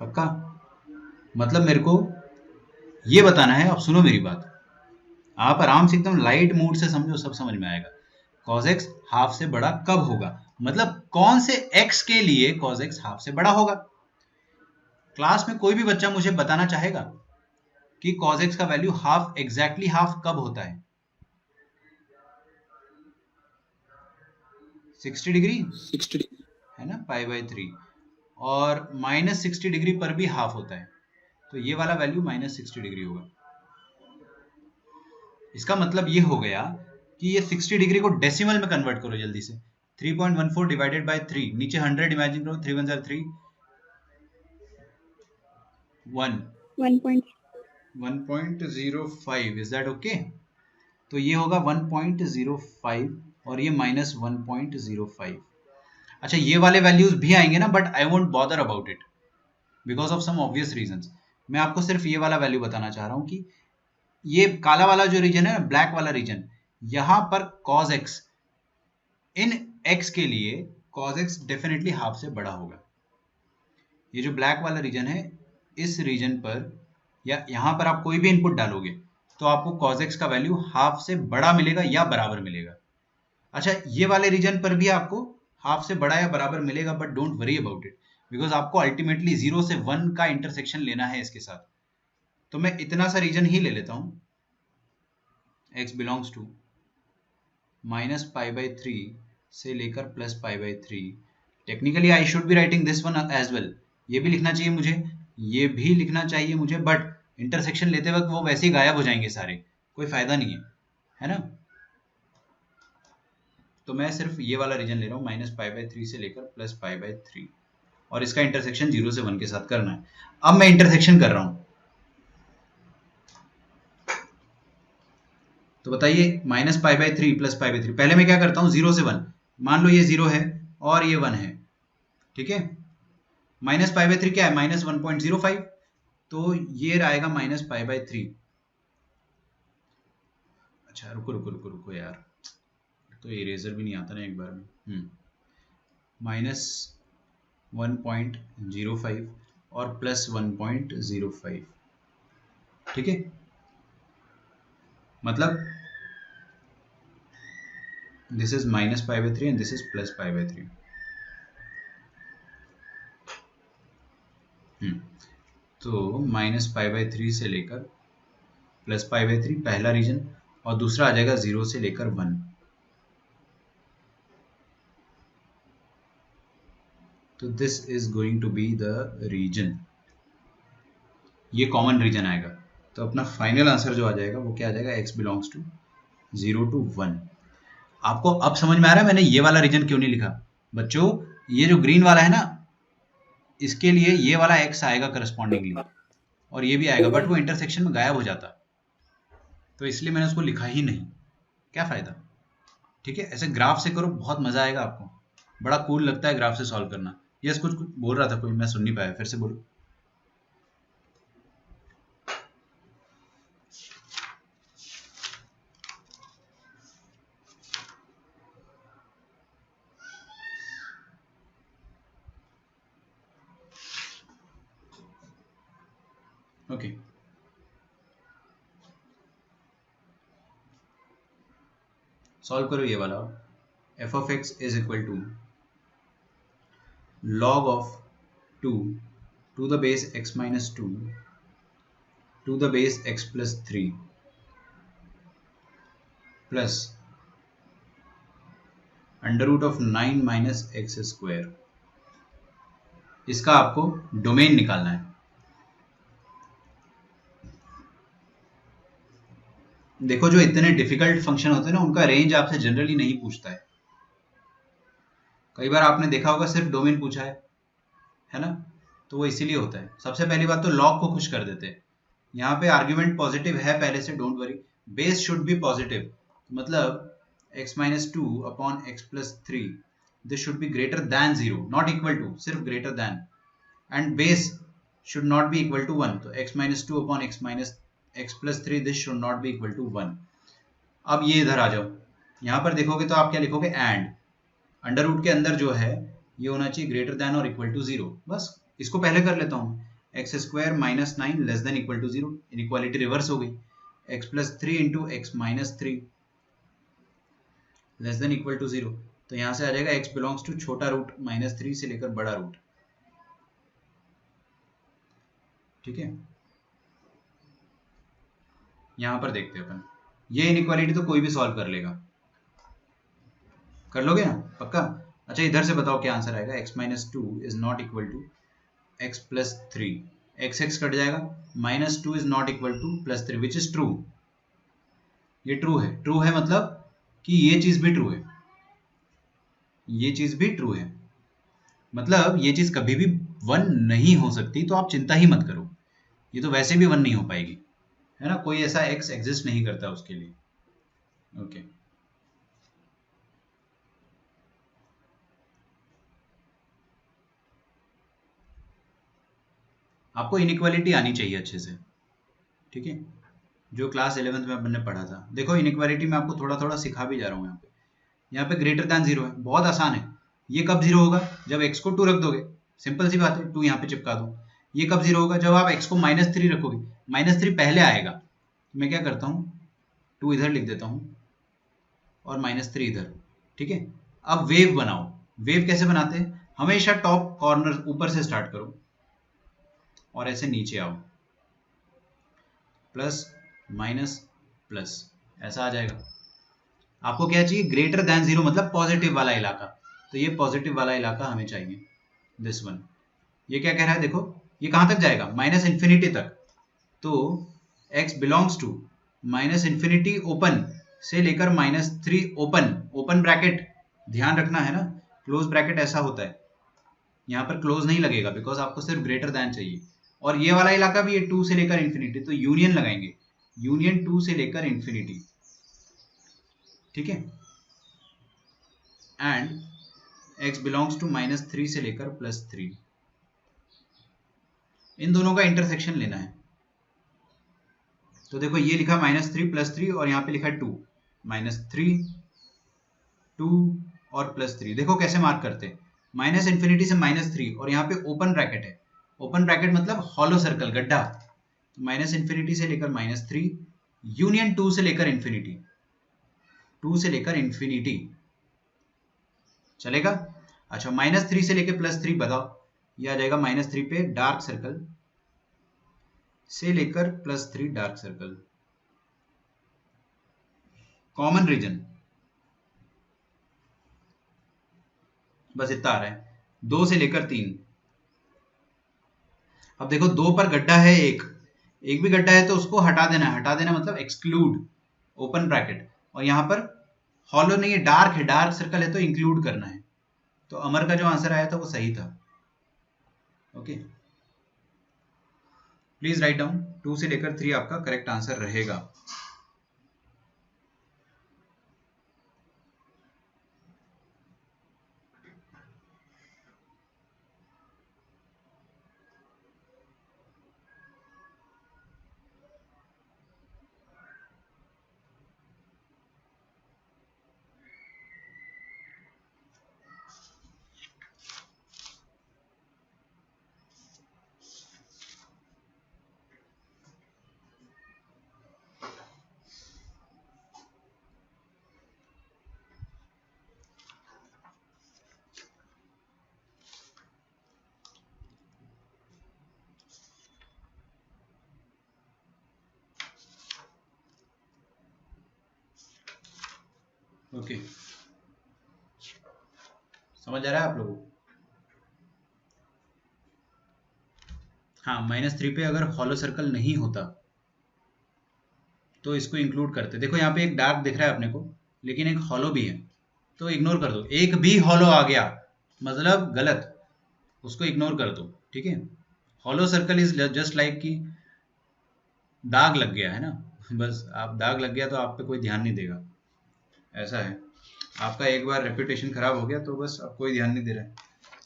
S1: पक्का? मतलब मेरे को ये बताना है, अब सुनो मेरी बात, आप आराम से एकदम लाइट मूड से समझो, सब समझ में आएगा। cos x हाफ से बड़ा कब होगा, मतलब कौन से x के लिए cos x हाफ से बड़ा होगा। क्लास में कोई भी बच्चा मुझे बताना चाहेगा कि cos x का वैल्यू हाफ, एग्जैक्टली हाफ कब होता है? 60 डिग्री
S2: 60
S1: है ना, π/3, और -60 डिग्री पर भी हाफ होता है, तो ये वाला वैल्यू -60 डिग्री होगा। इसका मतलब ये हो गया कि ये 60 डिग्री को डेसिमल में कन्वर्ट करो जल्दी से। 3.14 डिवाइडेड बाय 3, नीचे 100 इमेजिन करो, 3 1 3 1.05, इज दैट ओके? तो ये होगा 1.05 और ये -1.05। अच्छा ये वाले वैल्यूज भी आएंगे ना, but I won't bother about it because of some obvious reasons. मैं आपको सिर्फ ये वाला वैल्यू बताना चाह रहा हूँ कि ये काला वाला जो रीजन है ना, ब्लैक वाला रीजन, यहां पर cos x, इन x के लिए cos x डेफिनेटली हाफ से बड़ा होगा। ये जो ब्लैक वाला रीजन है, इस रीजन पर या यहां पर आप कोई भी इनपुट डालोगे तो आपको cos x का वैल्यू हाफ से बड़ा मिलेगा या बराबर मिलेगा। अच्छा ये वाले रीजन पर भी आपको हाफ से बड़ा या बराबर मिलेगा, but don't worry about it because आपको अल्टीमेटली 0 से 1 का इंटरसेक्शन लेना है इसके साथ। तो मैं इतना सा रीजन ही ले लेता हूं, x बिलोंग्स टू -π/3 से लेकर +π/3। Technically I should be writing this one as well, ये भी लिखना चाहिए मुझे, ये भी लिखना चाहिए मुझे, बट इंटरसेक्शन लेते वक्त वो वैसे ही गायब हो जाएंगे सारे, कोई फायदा नहीं है ना। तो मैं सिर्फ ये वाला रीजन ले रहा हूँ, -π/3 से लेकर +π/3, और इसका इंटरसेक्शन 0 से 1 के साथ करना है। अब मैं इंटरसेक्शन कर रहा हूं, तो बताइए -π/3 +π/3, पहले मैं क्या करता हूँ 0 से 1, मान लो ये 0 है और ये 1 है, ठीक है। -π/3 क्या है, -1.05, तो ये आएगा -π/3। अच्छा रुको रुको रुको रुको यार, तो इरेजर भी नहीं आता ना एक बार में। -1.05 और +1.05, ठीक है। मतलब this is -π/3 and this is +π/3। तो -π/3 से लेकर +π/3 पहला रीजन, और दूसरा आ जाएगा 0 से लेकर 1। तो this is going to be the region, ये कॉमन रीजन आएगा। तो अपना फाइनल आंसर जो आ जाएगा वो क्या आ जाएगा, x बिलोंग्स टू 0 to 1। आपको अब समझ में आ रहा है मैंने ये वाला रीजन क्यों नहीं लिखा बच्चों? ये जो ग्रीन वाला है ना, इसके लिए ये वाला x आएगा करस्पॉन्डिंगली, और ये भी आएगा, बट वो इंटरसेक्शन में गायब हो जाता, तो इसलिए मैंने उसको लिखा ही नहीं। क्या फायदा? ठीक है, ऐसे ग्राफ से करो, बहुत मजा आएगा आपको, बड़ा कूल लगता है ग्राफ से सॉल्व करना। यस, कुछ बोल रहा था कोई, मैं सुन नहीं पाया, फिर से बोलो। ओके, सॉल्व करो ये वाला। f of x is equal to log of 2 to the base x minus 2 to the base x plus 3 plus under root of 9 minus x square. इसका आपको डोमेन निकालना है। देखो, जो इतने डिफिकल्ट फंक्शन होते हैं ना, उनका रेंज आपसे जनरली नहीं पूछता है। कई बार आपने देखा होगा सिर्फ डोमेन पूछा है ना, तो वो इसीलिए होता है। सबसे पहली बात तो लॉग को खुश कर देते हैं। यहाँ पे आर्ग्यूमेंट पॉजिटिव है पहले से, don't worry, base should be positive, मतलब x minus two upon x plus three, this should be greater than 0, not equal to, सिर्फ greater than, and base should not be equal to 1, तो x minus two upon x plus three, this should not be equal to 1। अब ये इधर आ जाओ, यहाँ पर देखोगे तो आप क्या लिखोगे, एंड अंडर रूट के अंदर जो है ये होना चाहिए ग्रेटर दैन और इक्वल टू 0। बस इसको पहले कर लेता हूँ, x square minus 9 less than equal to 0, inequality reverse हो गई, x plus three into x minus three less than equal to 0, तो यहाँ से आ जाएगा x बिलोंग्स टू छोटा रूट माइनस 3 से लेकर बड़ा रूट। ठीक है, यहाँ पर देखते हैं अपन, ये इनइक्वालिटी तो कोई भी सॉल्व कर लेगा, कर लोगे ना पक्का? अच्छा, इधर से बताओ क्या आंसर आएगा, x minus two is not equal to x plus three, x x cut जाएगा, minus two is not equal to plus three, which is true. ये ट्रू है, ट्रू है मतलब कि ये चीज भी ट्रू है, ये चीज भी ट्रू है, मतलब ये चीज कभी भी 1 नहीं हो सकती, तो आप चिंता ही मत करो, ये तो वैसे भी 1 नहीं हो पाएगी, है ना, कोई ऐसा x एग्जिस्ट नहीं करता उसके लिए। ओके, आपको इनइक्वालिटी आनी चाहिए अच्छे से, ठीक है, जो क्लास 11th में अपन ने पढ़ा था। देखो, इनइक्वालिटी में आपको थोड़ा थोड़ा सिखा भी जा रहा हूँ। यहाँ पे ग्रेटर दैन 0 है, बहुत आसान है। ये कब 0 होगा, जब x को 2 रख दोगे, सिंपल सी बात है, 2 यहाँ पे चिपका दो। ये कब 0 होगा, जब आप x को माइनस 3 रखोगे, माइनस 3 पहले आएगा, तो मैं क्या करता हूँ, 2 इधर लिख देता हूँ और माइनस 3 इधर। ठीक है, अब वेव बनाओ। वेव कैसे बनाते हैं, हमेशा टॉप कॉर्नर ऊपर से स्टार्ट करो और ऐसे नीचे आओ, प्लस माइनस प्लस, ऐसा आ जाएगा। आपको क्या चाहिए, ग्रेटर दैन 0 मतलब पॉजिटिव वाला इलाका, तो ये पॉजिटिव वाला इलाका हमें चाहिए, दिस वन। ये क्या कह रहा है, देखो ये कहां तक जाएगा, माइनस इन्फिनिटी तक, तो x belongs to minus infinity open से लेकर माइनस 3 ओपन, ओपन ब्रैकेट ध्यान रखना है ना, क्लोज ब्रैकेट ऐसा होता है, यहाँ पर क्लोज नहीं लगेगा बिकॉज आपको सिर्फ ग्रेटर दैन चाहिए। और ये वाला इलाका भी है 2 से लेकर इन्फिनिटी, तो यूनियन लगाएंगे, यूनियन 2 से लेकर इन्फिनिटी। ठीक है, and x belongs to minus 3 से लेकर प्लस 3, इन दोनों का इंटरसेक्शन लेना है। तो देखो, ये लिखा माइनस 3 प्लस 3 और यहाँ पे लिखा 2, माइनस 3 2 और प्लस 3। देखो कैसे मार्क करते हैं, माइनस इन्फिनिटी से माइनस 3 और यहाँ पे ओपन ब्रैकेट है, ओपन ब्रैकेट मतलब हॉलो सर्कल, गड्ढा, तो माइनस इन्फिनिटी से लेकर माइनस 3 यूनियन 2 से लेकर इन्फिनिटी, 2 से लेकर इन्फिनिटी चलेगा। अच्छा, माइनस 3 से लेकर प्लस 3 बताओ, ये आ जाएगा माइनस 3 पे डार्क सर्कल से लेकर plus 3 dark circle, common region, बस इतना आ रहा है, 2 से लेकर 3। अब देखो 2 पर गड्ढा है एक, एक भी गड्ढा है तो उसको हटा देना है, हटा देना मतलब एक्सक्लूड, ओपन ब्रैकेट, और यहाँ पर हॉलो नहीं है, डार्क है, डार्क सर्कल है तो इंक्लूड करना है। तो अमर का जो आंसर आया था वो सही था। ओके, प्लीज राइट डाउन, 2 से लेकर 3 आपका करेक्ट आंसर रहेगा। ओके, समझ आ रहा है आप लोगों को? हाँ, -3 पे अगर हॉलो सर्कल नहीं होता तो इसको इंक्लूड करते। देखो यहाँ पे एक डार्क दिख रहा है अपने को, लेकिन एक हॉलो भी है, तो इग्नोर कर दो। एक भी हॉलो आ गया मतलब गलत, उसको इग्नोर कर दो, ठीक है। Hollow circle is just like कि दाग लग गया है ना, बस आप दाग लग गया तो आप पे कोई ध्यान नहीं देगा, ऐसा है। आपका एक बार रेपुटेशन खराब हो गया तो बस अब कोई ध्यान नहीं दे रहा है,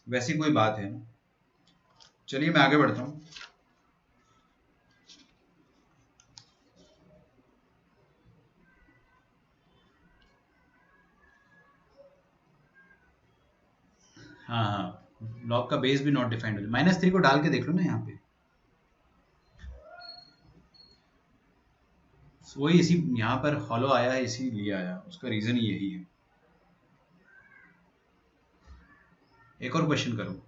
S1: वैसी कोई बात है। चलिए मैं आगे बढ़ता हूँ। हाँ हाँ, लॉग का बेस भी नॉट डिफाइंड हो, -3 को डाल के देख लो ना यहाँ पे, वही इसी यहाँ पर हॉलो आया है इसीलिए आया, उसका रीजन यही है। एक और क्वेश्चन करो।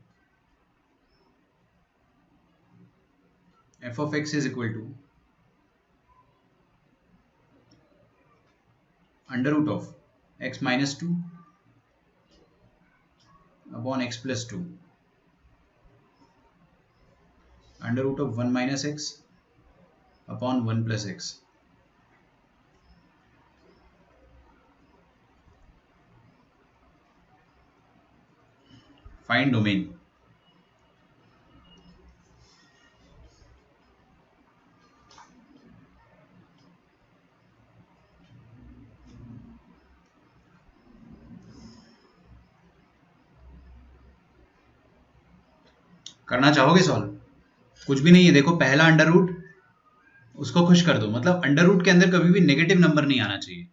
S1: f of x is equal to under root of x minus 2 upon x plus 2 under root of 1 minus x upon 1 plus x। Find domain. करना चाहोगे सॉल्व? कुछ भी नहीं है, देखो पहला अंडर रूट उसको खुश कर दो, मतलब अंडर रूट के अंदर कभी भी नेगेटिव नंबर नहीं आना चाहिए,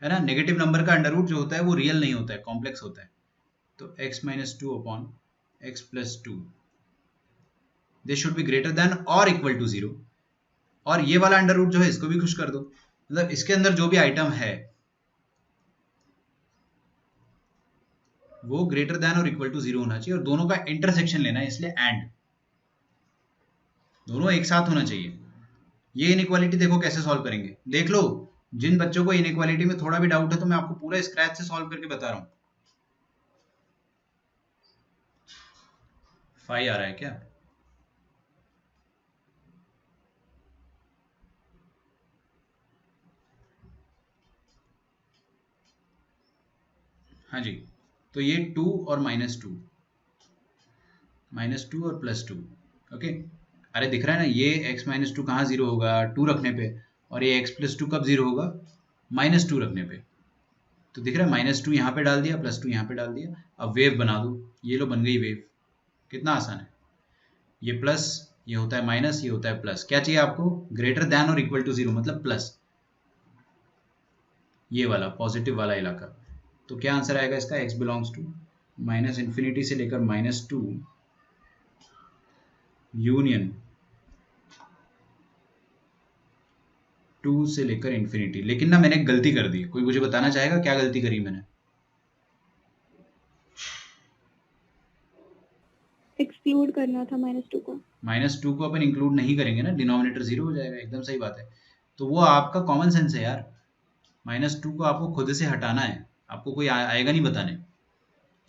S1: है ना। नेगेटिव नंबर का अंडर रूट जो होता है वो रियल नहीं होता है, कॉम्प्लेक्स होता है। तो x minus 2 upon x plus 2 this should be greater than और इक्वल टू 0। और ये वाला अंडर रूट जो है इसको भी खुश कर दो, मतलब इसके अंदर जो भी आइटम है वो ग्रेटर देन और इक्वल टू 0 होना चाहिए, और दोनों का इंटरसेक्शन लेना है, इसलिए एंड, दोनों एक साथ होना चाहिए। ये इनइक्वालिटी देखो कैसे सॉल्व करेंगे, देख लो। जिन बच्चों को इनइक्वालिटी में थोड़ा भी डाउट है तो मैं आपको पूरा स्क्रैच से सॉल्व करके बता रहा हूं। 5 आ रहा है क्या? हाँ जी, तो ये 2 और -2 और +2, ओके। अरे दिख रहा है ना, ये x -2 कहाँ 0 होगा? 2 रखने पे। और ये x + 2 कब 0 होगा? -2 रखने पे। तो दिख रहा है, -2 यहाँ पे डाल दिया, +2 यहाँ पे डाल दिया। अब वेव बना दो, ये लो बन गई वेव। कितना आसान है। ये प्लस, ये होता है माइनस, ये होता है प्लस। क्या चाहिए आपको? ग्रेटर देन और इक्वल टू 0, मतलब प्लस, ये वाला पॉजिटिव वाला इलाका। तो क्या आंसर आएगा इसका? x बिलोंग्स टू -∞ से लेकर -2 यूनियन 2 से लेकर इन्फिनिटी। लेकिन ना मैंने एक गलती कर दी, कोई मुझे बताना चाहेगा क्या गलती करी मैंने?
S3: एक्सक्लूड करना था -2 को।
S1: -2 को अपन इंक्लूड नहीं करेंगे ना, डिनोमिनेटर 0 हो जाएगा। एकदम सही बात है। तो वो आपका कॉमन सेंस है यार, -2 को आपको खुद से हटाना है, आपको कोई आएगा नहीं बताने,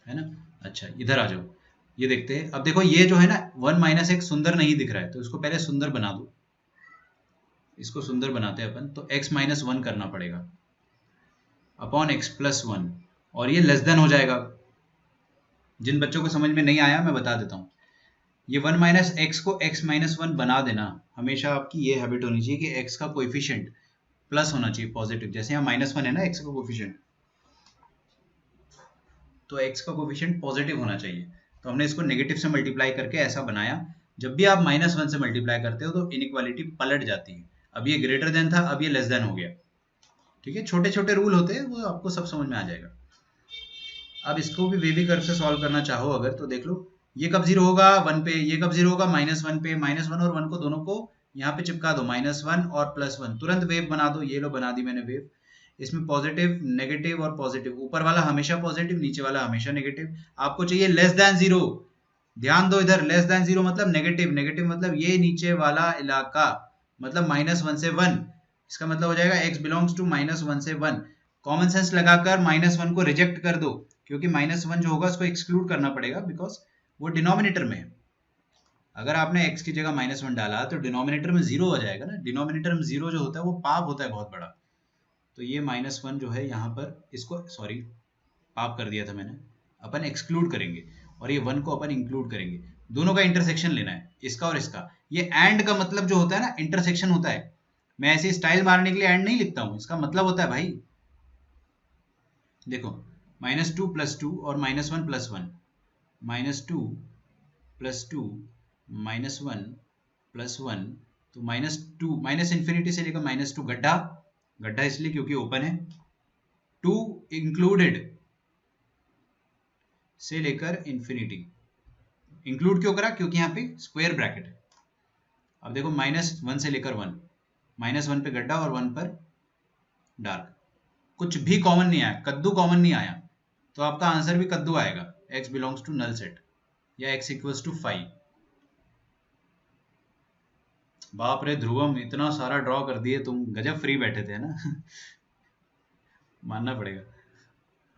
S1: है ना। अच्छा इधर आ जाओ, ये देखते हैं। अब देखो ये जो है ना 1 - x सुंदर नहीं दिख रहा है, तो इसको पहले सुंदर बना दो। इसको सुंदर बनाते हैं अपन, तो x माइनस 1 करना पड़ेगा अपॉन x प्लस 1, और ये लेस देन हो जाएगा। जिन बच्चों को समझ में नहीं आया मैं बता देता हूँ, ये 1 माइनस एक्स को x माइनस 1 बना देना। हमेशा आपकी ये हैबिट होनी चाहिए कि x का कोएफिशिएंट प्लस होना चाहिए, पॉजिटिव। जैसे यहाँ -1 है ना x का कोएफिशिएंट, तो x का कोएफिशिएंट पॉजिटिव होना चाहिए। तो हमने इसको नेगेटिव से मल्टीप्लाई करके ऐसा बनाया। जब भी आप -1 से मल्टीप्लाई करते हो तो इनइक्वालिटी पलट जाती है। अब ये ग्रेटर देन था, अब ये लेस देन हो गया। ठीक है, छोटे छोटे रूल होते हैं, वो आपको सब समझ में आ जाएगा। अब इसको भी वेवी कर्व से सॉल्व करना चाहो अगर, तो देख लो ये कब जीरो होगा 1 पे, ये कब जीरो होगा -1 पे। -1 और 1 को दोनों को यहाँ पे चिपका दो, -1 और +1, तुरंत वेव बना दो। ये लो बना दी मैंने वेव। इसमें पॉजिटिव, नेगेटिव और पॉजिटिव, ऊपर वाला हमेशा पॉजिटिव, नीचे वाला हमेशा नेगेटिव। आपको चाहिए लेस देन 0, ध्यान दो इधर, लेस देन 0 मतलब नेगेटिव, नेगेटिव मतलब ये नीचे वाला इलाका, मतलब -1 से 1। इसका मतलब हो जाएगा x बिलोंग्स टू -1 से 1। कॉमन सेंस लगाकर -1 को रिजेक्ट कर दो, क्योंकि -1 जो होगा उसको एक्सक्लूड करना पड़ेगा, बिकॉज वो डिनोमिनेटर में है। अगर आपने x की जगह -1 डाला तो डिनोमिनेटर में 0 हो जाएगा ना। डिनोमिनेटर में 0 जो होता है वो पाप होता है बहुत बड़ा। तो ये -1 जो है यहाँ पर, इसको सॉरी पाप कर दिया था मैंने, अपन एक्सक्लूड करेंगे और ये 1 को अपन इंक्लूड करेंगे। दोनों का इंटरसेक्शन लेना है, इसका और इसका। ये एंड का मतलब जो होता है ना, इंटरसेक्शन होता है। मैं ऐसी स्टाइल मारने के लिए एंड नहीं लिखता हूँ, इसका मतलब होता है भाई, देखो -2 + 2 और -1 + 1, -2 + 2 -1 + 1, तो -2 माइनस इन्फिनिटी से लेकर -2 गड्ढा, गड्ढा इसलिए क्योंकि ओपन है, 2 इंक्लूडेड से लेकर इन्फिनिटी। इंक्लूड क्यों करा? क्योंकि यहाँ पे स्क्वायर ब्रैकेट है। अब देखो -1 से लेकर 1, -1 पे गड्ढा और 1 पर डार्क। कुछ भी कॉमन नहीं आया, कद्दू कॉमन नहीं आया, तो आपका आंसर भी कद्दू आएगा। x belongs to null set या x इक्वल्स टू 5। बाप रे ध्रुवम, इतना सारा ड्रॉ कर दिए तुम, गजब फ्री बैठे थे ना। मानना पड़ेगा।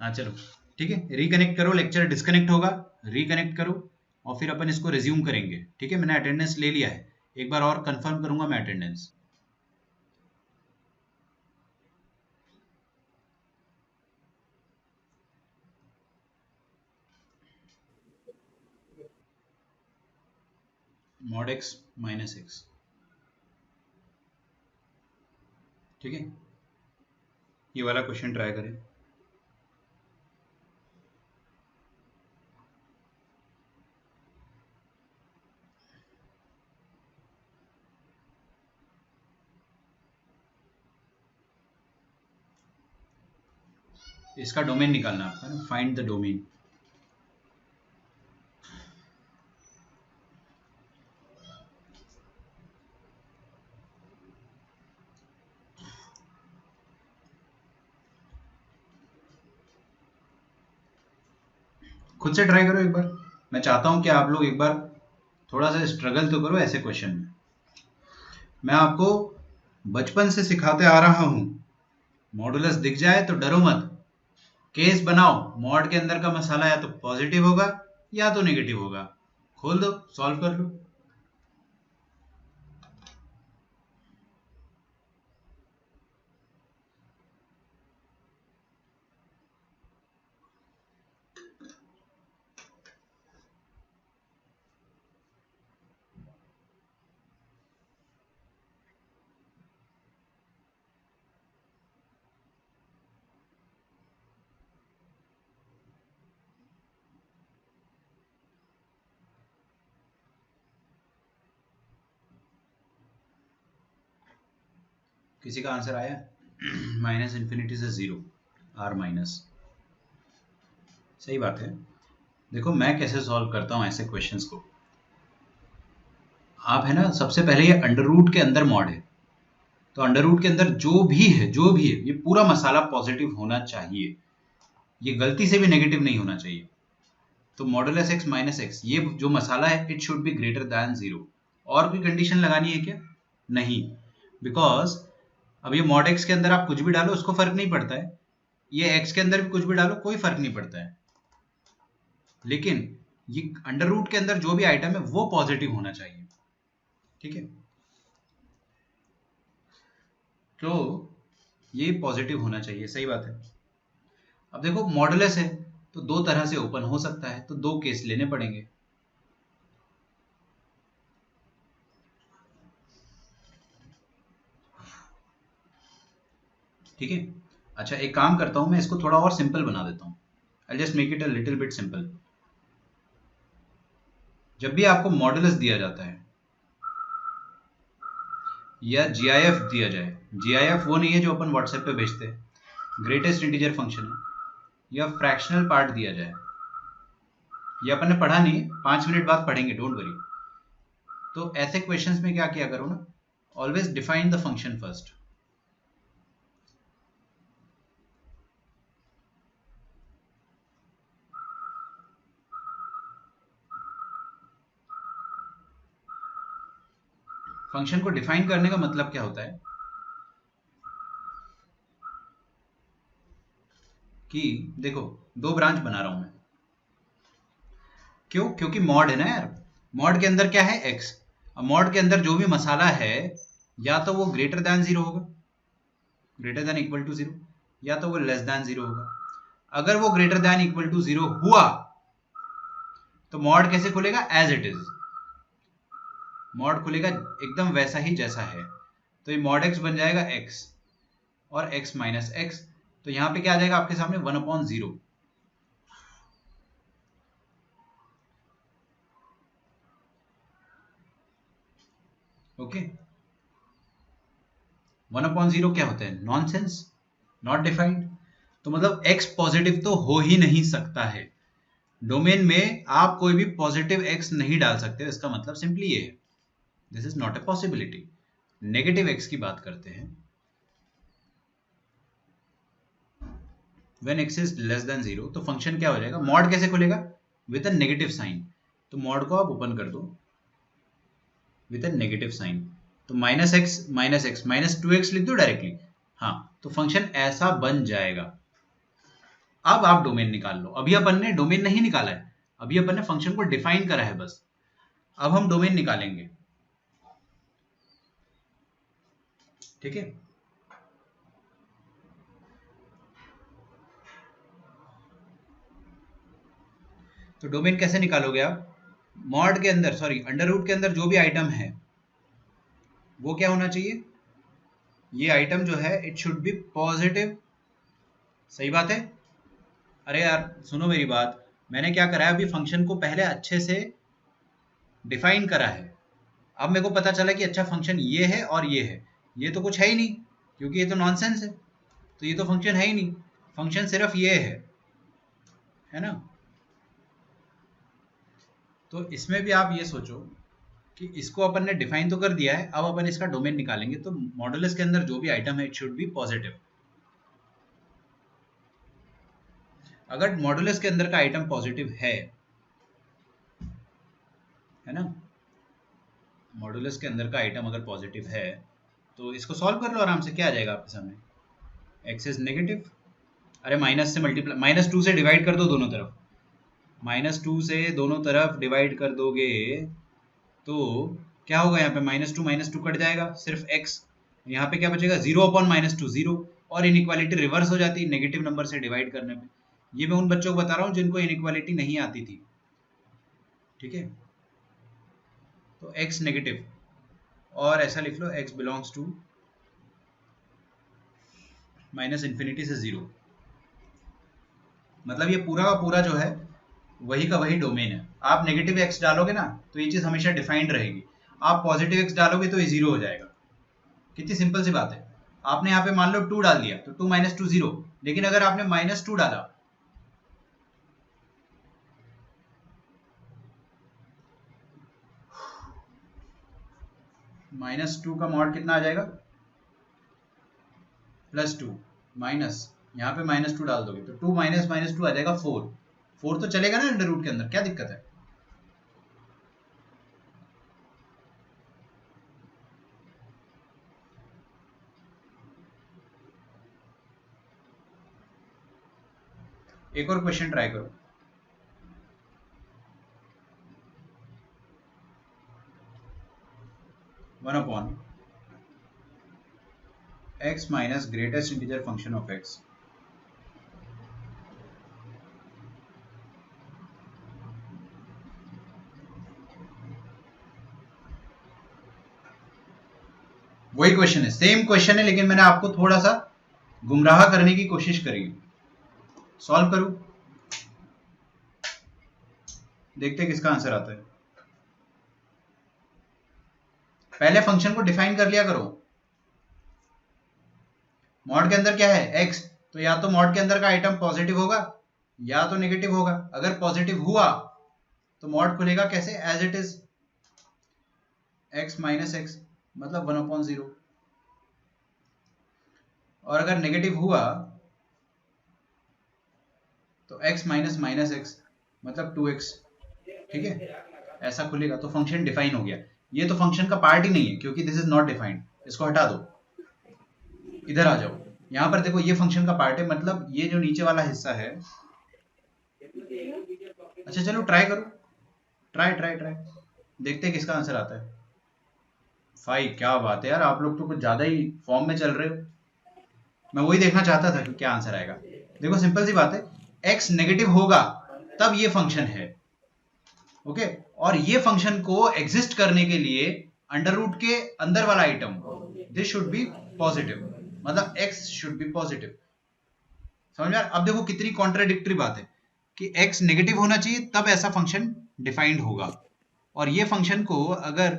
S1: हाँ चलो ठीक है, रिकनेक्ट करो, लेक्चर डिस्कनेक्ट होगा, रिकनेक्ट करो और फिर अपन इसको रिज्यूम करेंगे। ठीक है, मैंने अटेंडेंस ले लिया है, एक बार और कंफर्म करूंगा मैं अटेंडेंस। mod x -x, ठीक है, ये वाला क्वेश्चन ट्राई करें। इसका डोमेन निकालना आपका ना, फाइंड द डोमेन। खुद से ट्राई करो एक बार, मैं चाहता हूं कि आप लोग एक बार थोड़ा सा स्ट्रगल तो करो ऐसे क्वेश्चन में। मैं आपको बचपन से सिखाते आ रहा हूं, मॉडुलस दिख जाए तो डरो मत, केस बनाओ, मॉड के अंदर का मसाला या तो पॉजिटिव होगा या तो नेगेटिव होगा, खोल दो, सॉल्व कर लो। किसी का आंसर आया? -∞ से 0, r-, सही बात है। देखो मैं कैसे सॉल्व करता हूं ऐसे क्वेश्चंस को। आप है ना, सबसे पहले ये अंडर रूट के अंदर मॉड है, तो अंडर रूट के अंदर जो भी है ये पूरा मसाला पॉजिटिव होना चाहिए, ये गलती से भी नेगेटिव नहीं होना चाहिए। तो मॉडुलस x - x, ये जो मसाला है it should be greater than 0। और कोई कंडीशन लगानी है क्या? नहीं, बिकॉज अब ये मॉड x के अंदर आप कुछ भी डालो उसको फर्क नहीं पड़ता है, ये x के अंदर भी कुछ भी डालो कोई फर्क नहीं पड़ता है, लेकिन ये अंडर रूट के अंदर जो भी आइटम है वो पॉजिटिव होना चाहिए। ठीक है, तो ये पॉजिटिव होना चाहिए, सही बात है। अब देखो मॉडुलस है तो दो तरह से ओपन हो सकता है, तो दो केस लेने पड़ेंगे। ठीक है, अच्छा एक काम करता हूं, मैं इसको थोड़ा और सिंपल बना देता हूं। I just make it a little bit simple. जब भी आपको मॉडुलस दिया जाता है या जीआईएफ दिया जाए, जीआईएफ वो नहीं है जो अपन व्हाट्सएप पे भेजते हैं, ग्रेटेस्ट इंटीजर फंक्शन है, या फ्रैक्शनल पार्ट दिया जाए, ये अपन ने पढ़ा नहीं है, 5 मिनट बाद पढ़ेंगे, डोंट वरी। तो ऐसे क्वेश्चंस में क्या किया करो ना, always define the function first. Function को डिफाइन करने का मतलब क्या होता है कि देखो, दो ब्रांच बना रहा हूं मैं, क्यों? क्योंकि मॉड है ना यार, मॉड के अंदर क्या है, एक्स। अब मॉड के अंदर जो भी मसाला है, या तो वो ग्रेटर दैन जीरो होगा, greater than equal to zero, या तो वो लेस दैन जीरो होगा। अगर वो greater than equal to zero हुआ तो मॉड कैसे खुलेगा, एज इट इज। मॉड खुलेगा एकदम वैसा ही जैसा है, तो ये मॉड एक्स बन जाएगा एक्स और एक्स माइनस एक्स। तो यहां पे क्या आ जाएगा आपके सामने, 1/0। ओके, 1/0 क्या होता है, नॉनसेंस, नॉट डिफाइंड। तो मतलब x पॉजिटिव तो हो ही नहीं सकता है, डोमेन में आप कोई भी पॉजिटिव x नहीं डाल सकते, इसका मतलब सिंपली ये है, this is not a possibility. Negative x की बात करते हैं, when x is less than 0, तो फंक्शन क्या हो जाएगा, मॉड कैसे खुलेगा, विद अ नेगेटिव साइन। तो मॉड को आप ओपन कर दो विद अ नेगेटिव साइन, तो माइनस एक्स माइनस 2x लिख दो डायरेक्टली। हाँ, तो फंक्शन ऐसा बन जाएगा। अब आप डोमेन निकाल लो, अभी अपन ने डोमेन नहीं निकाला है, अभी अपन ने फंक्शन को डिफाइन करा है बस। अब हम डोमेन निकालेंगे, ठीक है। तो डोमेन कैसे निकालोगे आप, मॉड के अंदर, सॉरी अंडर रूट के अंदर जो भी आइटम है वो क्या होना चाहिए, ये आइटम जो है इट शुड बी पॉजिटिव, सही बात है। अरे यार सुनो मेरी बात, मैंने क्या करा है, अभी फंक्शन को पहले अच्छे से डिफाइन करा है। अब मेरे को पता चला कि अच्छा फंक्शन ये है और ये है, ये तो कुछ है ही नहीं, क्योंकि ये तो नॉनसेंस है, तो ये तो फंक्शन है ही नहीं, फंक्शन सिर्फ ये है ना। तो इसमें भी आप ये सोचो कि इसको अपन ने डिफाइन तो कर दिया है, अब अपन इसका डोमेन निकालेंगे, तो मॉडुलस के अंदर जो भी आइटम है इट शुड बी पॉजिटिव। अगर मॉडुलस के अंदर का आइटम पॉजिटिव है ना, मॉडुलस के अंदर का आइटम अगर पॉजिटिव है तो इसको सॉल्व कर लो आराम से, क्या आ जाएगा आपके सामने, एक्स इज नेगेटिव। अरे माइनस से मल्टीप्लाई, -2 से डिवाइड कर दो दोनों तरफ, -2 से दोनों तरफ डिवाइड कर दोगे तो क्या होगा, यहाँ पे -2 कट जाएगा, सिर्फ x, यहाँ पे क्या बचेगा, 0/-2 0, और इनइक्वालिटी रिवर्स हो जाती है नेगेटिव नंबर से डिवाइड करने पे। ये मैं उन बच्चों को बता रहा हूँ जिनको इनइक्वालिटी नहीं आती थी, ठीक है। तो x नेगेटिव, और ऐसा लिख लो x बिलोंग्स टू -∞ से 0, मतलब ये पूरा का पूरा जो है वही का वही डोमेन है। आप नेगेटिव x डालोगे ना तो ये चीज हमेशा डिफाइंड रहेगी, आप पॉजिटिव x डालोगे तो ये 0 हो जाएगा। कितनी सिंपल सी बात है। आपने यहाँ पे मान लो 2 डाल दिया तो 2 - 2 0, लेकिन अगर आपने -2 डाला, -2 का मॉड कितना आ जाएगा, +2 माइनस, यहाँ पे -2 डाल दोगे तो 2 - -2 आ जाएगा 4। 4 तो चलेगा ना अंडर रूट के अंदर, क्या दिक्कत है। एक और क्वेश्चन ट्राई करो, one upon x minus greatest integer function of x। वही क्वेश्चन है, सेम क्वेश्चन है, लेकिन मैंने आपको थोड़ा सा गुमराह करने की कोशिश करी। सॉल्व करूं, देखते किसका आंसर आता है। पहले फंक्शन को डिफाइन कर लिया करो। मॉड के अंदर क्या है x, तो या तो मॉड के अंदर का आइटम पॉजिटिव होगा या तो नेगेटिव होगा। अगर पॉजिटिव हुआ तो मॉड खुलेगा कैसे, as it is x minus x मतलब 1/0। और अगर नेगेटिव हुआ तो x माइनस माइनस एक्स मतलब 2x। ठीक है, ऐसा खुलेगा तो फंक्शन डिफाइन हो गया। ये तो फंक्शन का पार्ट ही नहीं है क्योंकि दिस इज नॉट डिफाइंड। इसको हटा दो, इधर आ जाओ। यहां पर देखो ये फंक्शन का पार्ट है, मतलब ये जो नीचे वाला हिस्सा है। अच्छा चलो ट्राई करो, ट्राई ट्राई ट्राई, देखते हैं किसका आंसर आता है। 5, क्या बात है यार, आप लोग तो कुछ ज्यादा ही फॉर्म में चल रहे हो। मैं वही देखना चाहता था कि क्या आंसर आएगा। देखो सिंपल सी बात है, x नेगेटिव होगा तब ये फंक्शन है। ओके, और ये फंक्शन को एग्जिस्ट करने के लिए अंडर रूट के अंदर वाला item this should be positive, मतलब x शुड बी पॉजिटिव। समझ में आ रहा? अब देखो कितनी कॉन्ट्राडिक्टरी बात है कि x नेगेटिव होना चाहिए तब ऐसा फंक्शन डिफाइंड होगा, और ये फंक्शन को अगर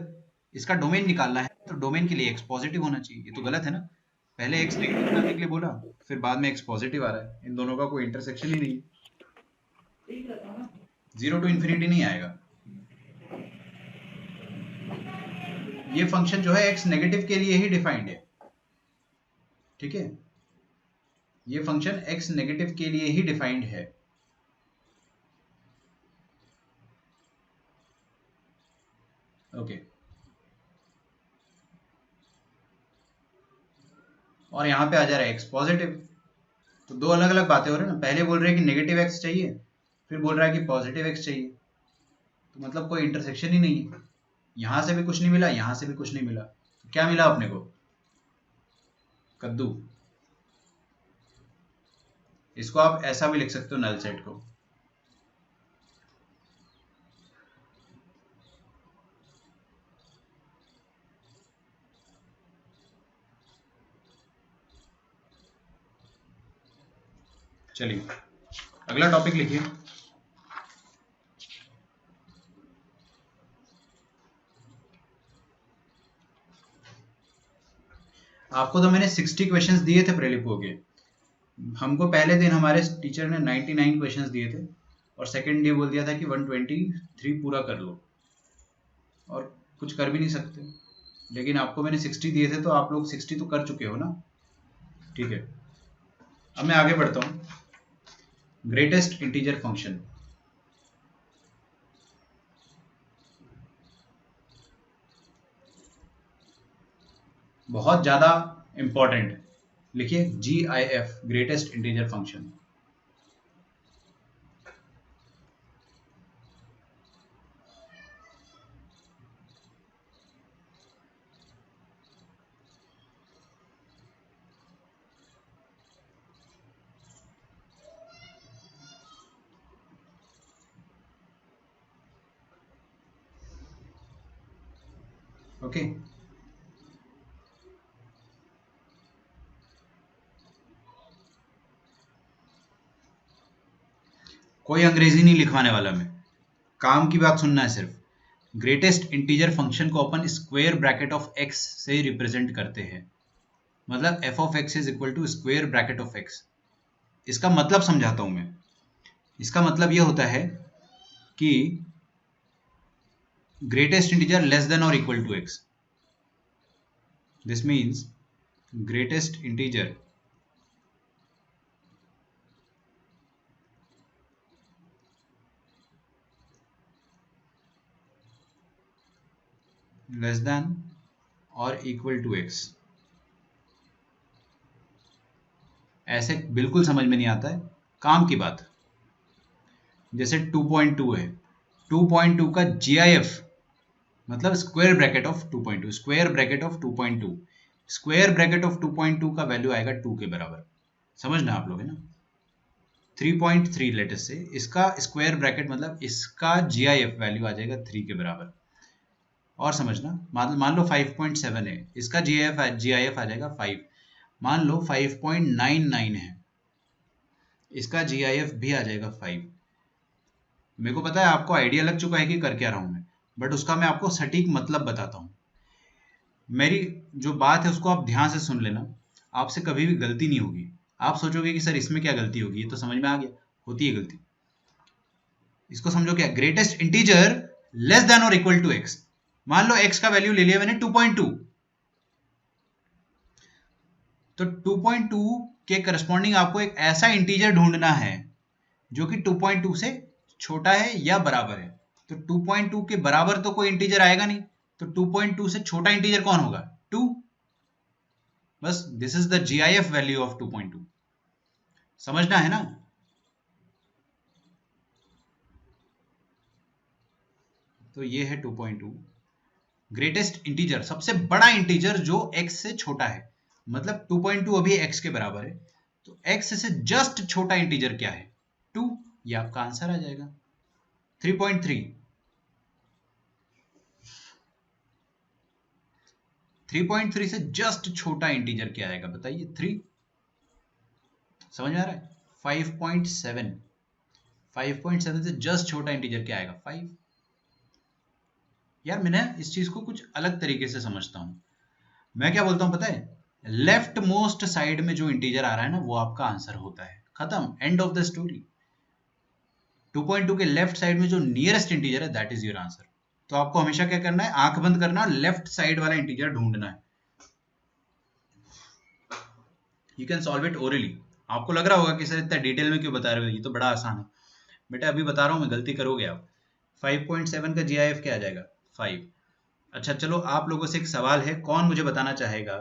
S1: इसका डोमेन निकालना है तो डोमेन के लिए x पॉजिटिव होना चाहिए। ये तो गलत है ना, पहले x नेगेटिव निकालने के लिए बोला, फिर बाद में x पॉजिटिव आ रहा है। इन दोनों का कोई इंटरसेक्शन ही नहीं है, 0 टू इन्फिनिटी नहीं आएगा। ये फंक्शन जो है x नेगेटिव के लिए ही डिफाइंड है। ठीक है, ये फंक्शन x नेगेटिव के लिए ही डिफाइंड है। ओके, और यहां पे आ जा रहा है x पॉजिटिव। तो दो अलग अलग बातें हो रही है ना, पहले बोल रहे हैं कि नेगेटिव x चाहिए, फिर बोल रहा है कि पॉजिटिव x चाहिए। तो मतलब कोई इंटरसेक्शन ही नहीं है, यहां से भी कुछ नहीं मिला, यहां से भी कुछ नहीं मिला, तो क्या मिला अपने को, कद्दू। इसको आप ऐसा भी लिख सकते हो नल सेट को। चलिए अगला टॉपिक लिखिए। आपको तो मैंने 60 क्वेश्चंस दिए थे प्रीलिपो के। हमको पहले दिन हमारे टीचर ने 99 क्वेश्चंस दिए थे और सेकंड डे बोल दिया था कि 123 पूरा कर लो, और कुछ कर भी नहीं सकते। लेकिन आपको मैंने 60 दिए थे तो आप लोग 60 तो कर चुके हो ना। ठीक है, अब मैं आगे बढ़ता हूं। ग्रेटेस्ट इंटीजर फंक्शन, बहुत ज्यादा इंपॉर्टेंट। लिखिए GIF, greatest integer function. Okay, कोई अंग्रेजी नहीं लिखवाने वाला मैं, काम की बात सुनना है सिर्फ। ग्रेटेस्ट इंटीजर फंक्शन को अपन स्क्वायर ब्रैकेट ऑफ x से रिप्रेजेंट करते हैं, मतलब f of x is equal to square bracket of x। इसका मतलब समझाता हूं मैं। इसका मतलब यह होता है कि greatest integer less than or equal to x. This means greatest integer less than or equal to x। ऐसे बिल्कुल समझ में नहीं आता है, काम की बात। जैसे 2.2 है, 2.2 का GIF मतलब square bracket of 2.2, square bracket of 2.2। Square bracket of 2.2 का वैल्यू आएगा 2 के बराबर, समझना आप लोग है ना। 3.3 लेटेस्ट से इसका स्क्वायर ब्रैकेट मतलब इसका GIF वैल्यू आ जाएगा 3 के बराबर। और समझना, मान लो 5.7 है, इसका GIF आ जाएगा 5। मान लो 5.99 है, इसका GIF भी आ जाएगा 5। मेरे को पता है आपको आइडिया लग चुका है कि कर क्या रहा हूं मैं, बट उसका मैं आपको सटीक मतलब बताता हूं। मेरी जो बात है उसको आप ध्यान से सुन लेना, आपसे कभी भी गलती नहीं होगी। आप सोचोगे कि सर इसमें क्या गलती होगी, ये तो समझ में आ गया, होती है गलती। इसको समझो क्या, ग्रेटेस्ट इंटीजर लेस देन और इक्वल टू x। मान लो x का वैल्यू ले लिया मैंने 2.2, तो 2.2 के करस्पॉन्डिंग आपको एक ऐसा इंटीजर ढूंढना है जो कि 2.2 से छोटा है या बराबर है। तो 2.2 के बराबर तो कोई इंटीजर आएगा नहीं, तो 2.2 से छोटा इंटीजर कौन होगा, 2। बस this is the GIF value of 2.2, समझना है ना। तो ये है 2.2 ग्रेटेस्ट इंटीजर, सबसे बड़ा इंटीजर जो x से छोटा है। मतलब 2.2 अभी x के बराबर है, तो x से जस्ट छोटा इंटीजर क्या है, 2। ये आपका आंसर आ जाएगा। 3.3 3.3 से जस्ट छोटा इंटीजर क्या आएगा बताइए, 3। समझ में आ रहा है। 5.7 5.7 से जस्ट छोटा इंटीजर क्या आएगा, 5। यार मैंने इस चीज को कुछ अलग तरीके से समझता हूं। मैं क्या बोलता हूं पता है, लेफ्ट मोस्ट साइड में जो इंटीजर आ रहा है ना वो आपका आंसर होता है, खत्म, एंड ऑफ द स्टोरी। 2.2 के लेफ्ट साइड में जो नियरेस्ट इंटीजर है दैट इज योर आंसर। तो आपको हमेशा क्या करना है, आंख बंद करना और लेफ्ट साइड वाला इंटीजर ढूंढना है। You can solve it orally. आपको लग रहा होगा कि सर इतना डिटेल में क्यों बता रहे हो, ये तो बड़ा आसान है। बेटा अभी बता रहा हूं मैं, गलती करोगे आप। 5.7 का GIF क्या आ जाएगा, 5। अच्छा चलो, आप लोगों से एक सवाल है, कौन मुझे बताना चाहेगा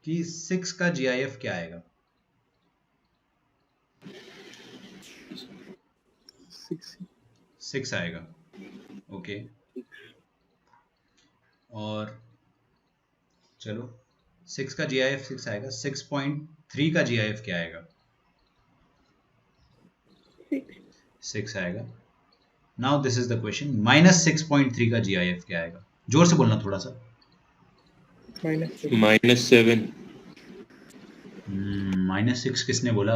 S1: कि 6 का GIF क्या आएगा। 6 आएगा, ओके। और चलो 6 का GIF 6 आएगा। 6.3 का GIF क्या आएगा, 6 आएगा। Now this is the question, -6.3 का GIF क्या आएगा। जोर से बोलना थोड़ा सा।
S2: -7
S1: -6 किसने बोला,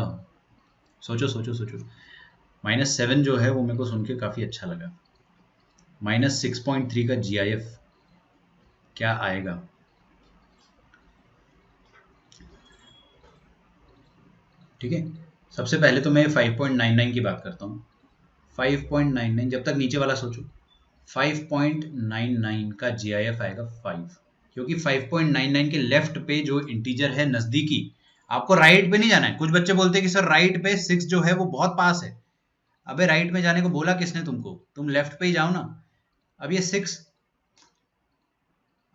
S1: सोचो सोचो सोचो। -7 जो है वो मेरे को सुन के काफी अच्छा लगा। -6.3 का GIF क्या आएगा। ठीक है, सबसे पहले तो मैं 5.99 की बात करता हूँ। 5.99, जब तक नीचे वाला सोचो। 5.99 का GIF आएगा 5, क्योंकि 5.99 के लेफ्ट पे जो इंटीजर है नजदीकी, आपको राइट पे नहीं जाना है। कुछ बच्चे बोलते हैं कि सर राइट पे 6 जो है वो बहुत पास है। अबे राइट में जाने को बोला किसने तुमको, तुम लेफ्ट पे ही जाओ ना। अब ये 6,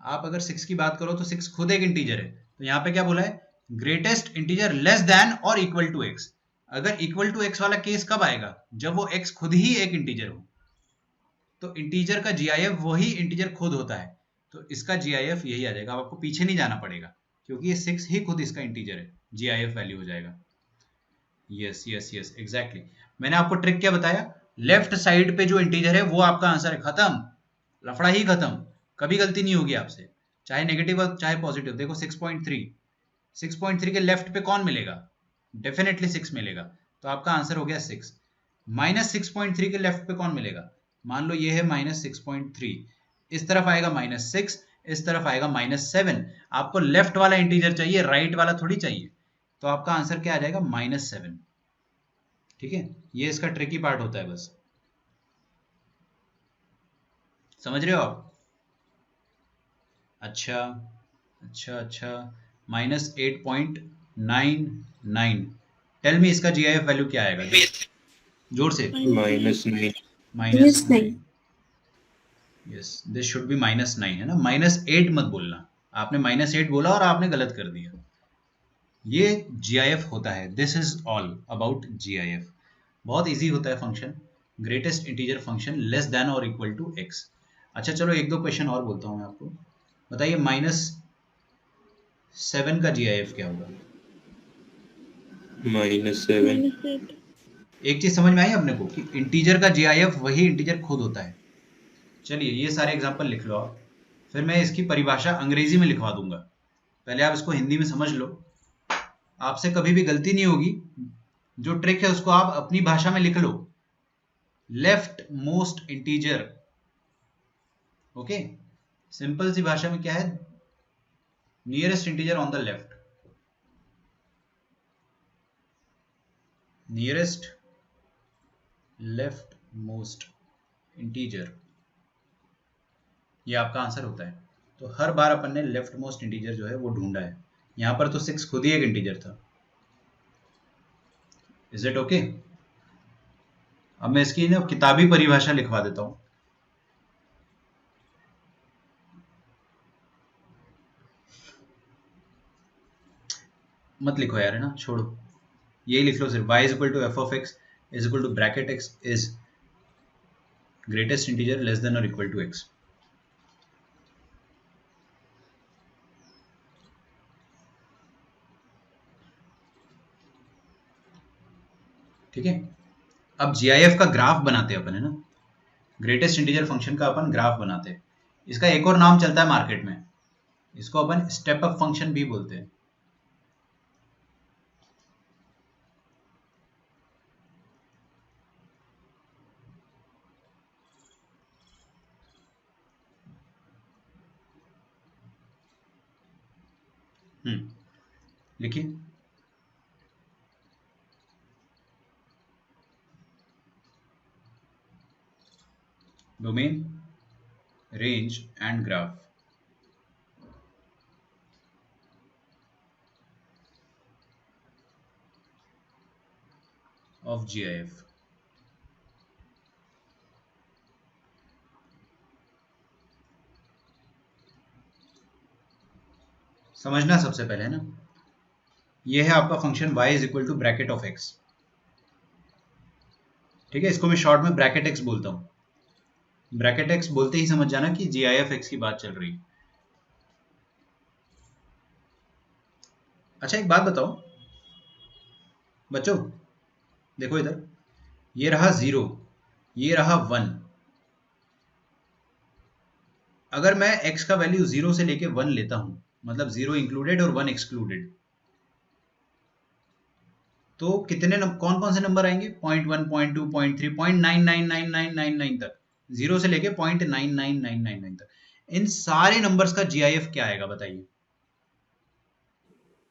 S1: आप अगर 6 की बात करो तो 6 खुद एक इंटीजर है। तो यहाँ पे क्या बोला है, ग्रेटेस्ट इंटीजर लेस देन और इक्वल टू x। अगर इक्वल टू x वाला केस कब आएगा, जब वो x खुद ही एक इंटीजर हो। तो इंटीजर का GIF वही इंटीजर खुद होता है, तो इसका GIF यही आ जाएगा। आपको पीछे नहीं जाना पड़ेगा, क्योंकि ये 6 ही खुद इसका इंटीजर है, GIF वैल्यू हो जाएगा। Yes yes yes exactly. मैंने आपको ट्रिक क्या बताया, लेफ्ट साइड पे जो इंटीजर है वो आपका आंसर है, खत्म, लफड़ा ही खत्म। कभी गलती नहीं होगी आपसे, चाहे नेगेटिव हो चाहे पॉजिटिव। देखो 6.3 के लेफ्ट पे कौन मिलेगा, डेफिनेटली 6 मिलेगा, तो आपका आंसर हो गया 6। -6.3 के लेफ्ट पे कौन मिलेगा, मान लो ये है -6.3, इस तरफ आएगा -6, इस तरफ आएगा -7। आपको लेफ्ट वाला इंटीजर चाहिए, राइट वाला थोड़ी चाहिए, तो आपका आंसर क्या आ जाएगा, -7। ठीक है, ये इसका ट्रिकी पार्ट होता है, बस समझ रहे हो आप। अच्छा अच्छा अच्छा, -8.99। टेल मी इसका GIF वैल्यू क्या आएगा, जोर से।
S2: -9
S1: -9। यस दिस शुड बी -9 है ना, -8 मत बोलना। आपने -8 बोला और आपने गलत कर दिया। ये GIF होता है, this is all about GIF। बहुत इजी होता है function, greatest integer function less than और इक्वल टू x। अच्छा चलो एक दो क्वेश्चन और बोलता हूँ मैं आपको, बताइए 7 का GIF क्या होगा?
S2: -7.
S3: -8.
S1: एक चीज समझ में आई अपने को कि इंटीजर का GIF वही इंटीजर खुद होता है। चलिए ये सारे एग्जांपल लिख लो आप, फिर मैं इसकी परिभाषा अंग्रेजी में लिखवा दूंगा। पहले आप इसको हिंदी में समझ लो, आपसे कभी भी गलती नहीं होगी। जो ट्रिक है उसको आप अपनी भाषा में लिख लो, left most integer. Okay, simple सी भाषा में क्या है? Nearest integer on the left, nearest left most integer, ये आपका आंसर होता है। तो हर बार अपन ने लेफ्ट मोस्ट इंटीजर जो है वो ढूंढा है। यहां पर तो 6 खुद ही एक इंटीजर था। Is it okay? अब मैं इसकी ना किताबी परिभाषा लिखवा देता हूं। मत लिखो यार, है ना, छोड़ो, यही लिख लो सिर्फ। y is equal to f of x is equal to bracket x is greatest integer less than और इक्वल टू x। ठीक है, अब GIF का ग्राफ बनाते हैं अपन, है ना। ग्रेटेस्ट इंटीजर फंक्शन का अपन ग्राफ बनाते हैं। इसका एक और नाम चलता है मार्केट में, इसको अपन स्टेप अप फंक्शन भी बोलते हैं। लिखिए, domain, range and graph of GIF। समझना सबसे पहले, है ना, ये है आपका function y is equal to bracket of x। ठीक है, इसको मैं शॉर्ट में ब्रैकेट x बोलता हूं। ब्रैकेट x बोलते ही समझ जाना कि GIF x की बात चल रही। अच्छा एक बात बताओ बच्चों, देखो इधर, ये रहा 0, ये रहा 1। अगर मैं x का वैल्यू 0 से लेके 1 लेता हूं, मतलब 0 इंक्लूडेड और 1 एक्सक्लूडेड, तो कितने कौन कौन से नंबर आएंगे? 0.1, 0.2, 0.3, 0.999999 तक, 0 से लेके 0.99999 तक। इन सारे नंबर्स का GIF क्या आएगा बताइए?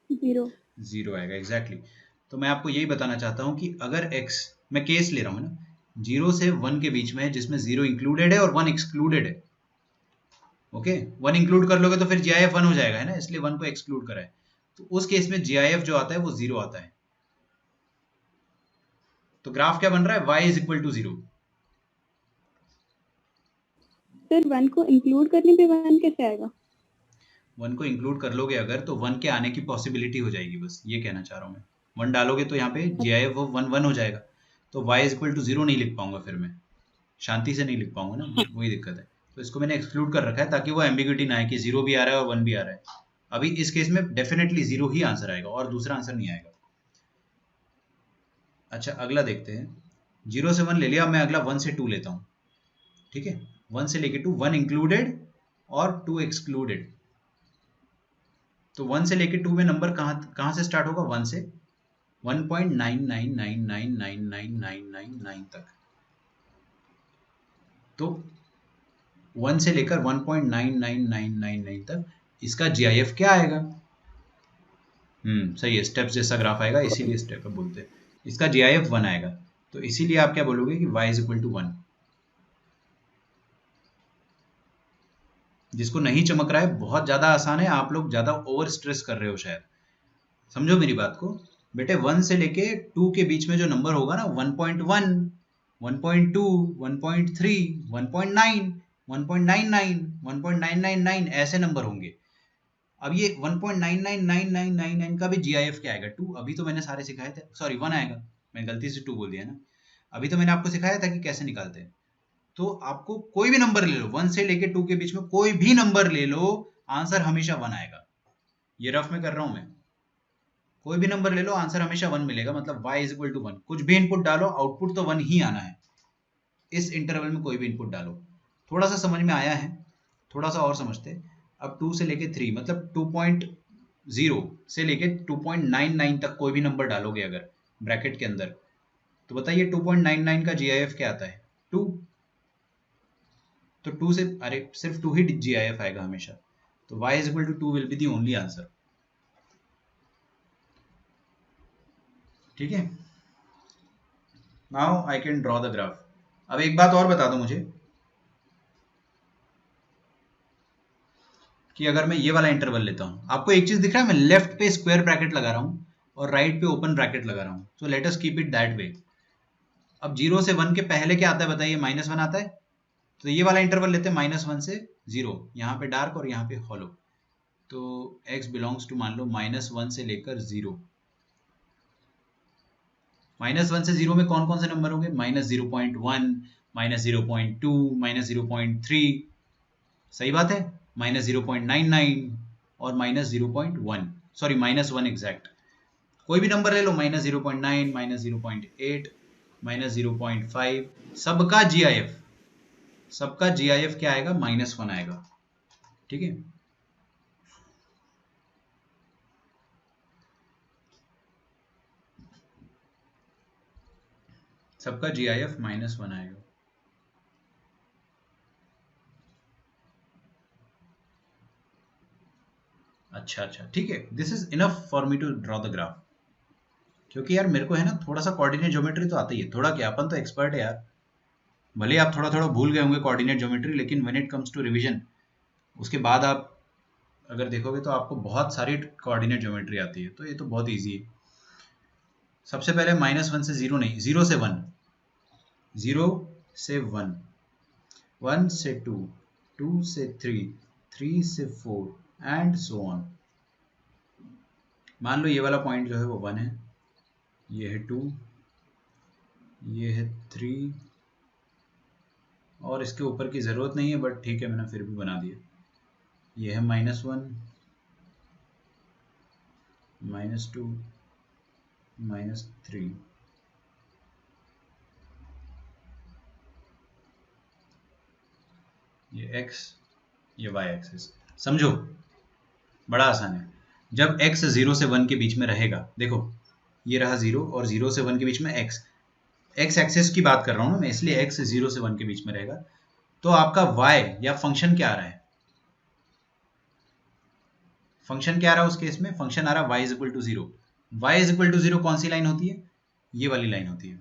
S1: 0 आएगा, एग्जैक्टली। तो मैं आपको यही बताना चाहता हूं कि अगर x, मैं केस ले रहा हूं ना, 0 से 1 के बीच में है, जिसमें 0 इंक्लूडेड है और 1 एक्सक्लूडेड है। ओके, 1 इंक्लूड कर लोगे तो फिर GIF 1 हो जाएगा, है ना, इसलिए 1 को एक्सक्लूड करा है। तो उस केस में GIF जो आता है वो 0 आता है। तो ग्राफ क्या बन रहा है? y is equal to 0।
S3: Sir 1 को इंक्लूड करने पे 1 कैसे आएगा?
S1: 1 को इंक्लूड कर लोगे अगर, तो 1 के आने की पॉसिबिलिटी हो जाएगी, बस ये कहना चाह रहा हूँ मैं। 1 डालोगे तो यहाँ पे GIF वो 1 हो जाएगा, तो y इज इक्वल टू 0 नहीं लिख पाऊंगा, फिर मैं शांति से नहीं लिख पाऊंगा ना, वही दिक्कत है। तो इसको मैंने एक्सक्लूड कर रखा है ताकि वो एम्बिग्यूटी ना आए कि 0 भी आ रहा है और 1 भी आ रहा है। अभी इस केस में डेफिनेटली 0 ही आंसर आएगा और दूसरा आंसर नहीं आएगा। अच्छा अगला देखते हैं, 0 से 1 ले लिया, मैं अगला 1 से 2 लेता हूँ। ठीक है, 1 से लेके 2, 1 इंक्लूडेड और 2 एक्सक्लूडेड। तो 1 से लेके 2 में नंबर कहाँ से स्टार्ट होगा? 1 से 1.999999999 तक। तो 1 से लेकर 1.99999 तक इसका GIF क्या आएगा? सही है, स्टेप जैसा ग्राफ आएगा, इसीलिए स्टेप बोलते हैं। इसका GIF 1 आएगा, तो इसीलिए आप क्या बोलोगे कि y इज इक्वल टू 1। जिसको नहीं चमक रहा है, बहुत ज्यादा आसान है, आप लोग ज्यादा ओवर स्ट्रेस कर रहे हो शायद। समझो मेरी बात को बेटे, 1 से लेके 2 के बीच में जो नंबर होगा ना, 1.1, 1.2, 1.3, 1.9, 1.99, 1.999 ऐसे नंबर होंगे। अब ये 1.99999 का भी GIF क्या आएगा? 2। अभी तो मैंने सारे सिखाए थे, सॉरी 1 आएगा, मैं गलती से 2 बोल दिया ना। अभी तो मैंने आपको सिखाया था कि कैसे निकालते हैं। तो आपको कोई भी नंबर ले लो, 1 से लेके 2 के बीच में कोई भी नंबर ले लो, आंसर हमेशा 1 आएगा। ये रफ में कर रहा हूं मैं। कोई भी नंबर ले लो, आंसर हमेशा 1 मिलेगा, मतलब y इज इक्वल टू 1। कुछ भी इनपुट डालो, आउटपुट तो 1 ही आना है। इस इंटरवल में कोई भी इनपुट डालो। थोड़ा सा समझ में आया है, थोड़ा सा और समझते। अब 2 से लेके 3 मतलब 2.0 से लेके 2.99 तक कोई भी नंबर डालोगे अगर ब्रैकेट के अंदर, तो बताइए 2.99 का GIF क्या आता है? 2। तो 2 से, अरे सिर्फ 2 ही GIF आएगा हमेशा, तो y is equal to 2 will be the only answer. ठीक है, now I can draw the graph. अब एक बात और बता दो मुझे कि अगर मैं ये वाला इंटरवल लेता हूं, आपको एक चीज दिख रहा है, मैं लेफ्ट पे स्क्वायर ब्रैकेट लगा रहा हूं और राइट पे ओपन ब्रैकेट लगा रहा हूं, so let us keep it that way. अब 0 से 1 के पहले क्या आता है बताइए? -1 आता है। तो ये वाला इंटरवल लेते हैं -1 से 0, यहाँ पे डार्क और यहाँ पे हॉलो। तो x बिलोंग्स टू, मान लो -1 से लेकर 0। -1 से 0 में कौन कौन से नंबर होंगे? -0.1, -0.2, -0.3, सही बात है, -0.99 और -0.1, सॉरी -1 एग्जैक्ट। कोई भी नंबर ले लो, -0.9, -0.8, -0.5, सबका GIF क्या आएगा? -1 आएगा। ठीक है, सबका GIF -1 आएगा। अच्छा अच्छा, ठीक है, this is enough for me to draw the graph. क्योंकि यार मेरे को है ना थोड़ा सा कोऑर्डिनेट ज्योमेट्री तो आता ही है, थोड़ा क्या, अपन तो एक्सपर्ट है यार। भले आप थोड़ा थोड़ा भूल गए होंगे कोऑर्डिनेट ज्योमेट्री, लेकिन when it comes to revision, उसके बाद आप अगर देखोगे तो आपको बहुत सारी कोऑर्डिनेट ज्योमेट्री आती है, तो ये तो बहुत ईजी है। सबसे पहले -1 से 0 नहीं, 0 से 1, 0 से 1, 1 से 2, 2 से 3, 3 से 4 एंड सो ऑन। मान लो ये वाला पॉइंट जो है वो 1 है, ये है 2, ये है 3, और इसके ऊपर की ज़रूरत नहीं है, बट ठीक है मैंने फिर भी बना दिया। ये है -1, -2, -3, ये x, ये y एक्सिस। समझो, बड़ा आसान है। जब x 0 से 1 के बीच में रहेगा, देखो ये रहा 0 और 0 से 1 के बीच में x एक्सिस की बात कर रहा हूँ ना मैं, इसलिए x 0 से 1 के बीच में रहेगा, तो आपका y या फंक्शन क्या आ रहा है? फंक्शन क्या आ रहा है उस केस में? फंक्शन आ रहा है y is equal to 0। y is equal to 0 कौन सी लाइन होती है? ये वाली लाइन होती है।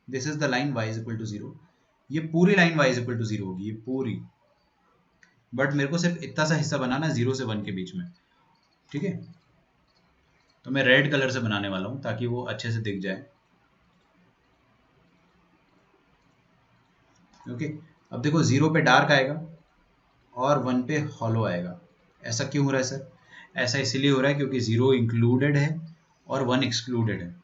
S1: This is the line y is equal to 0। ये पूरी line y is equal to 0 होगी, ये पूरी, बट मेरे को सिर्फ इतना सा हिस्सा बनाना है 0 से 1 के बीच में। ठीक है, तो मैं रेड कलर से बनाने वाला हूं ताकि वो अच्छे से दिख जाए। ओके, अब देखो 0 पे डार्क आएगा और 1 पे हॉलो आएगा। ऐसा क्यों हो रहा है सर? ऐसा इसीलिए हो रहा है क्योंकि 0 इंक्लूडेड है और 1 एक्सक्लूडेड है।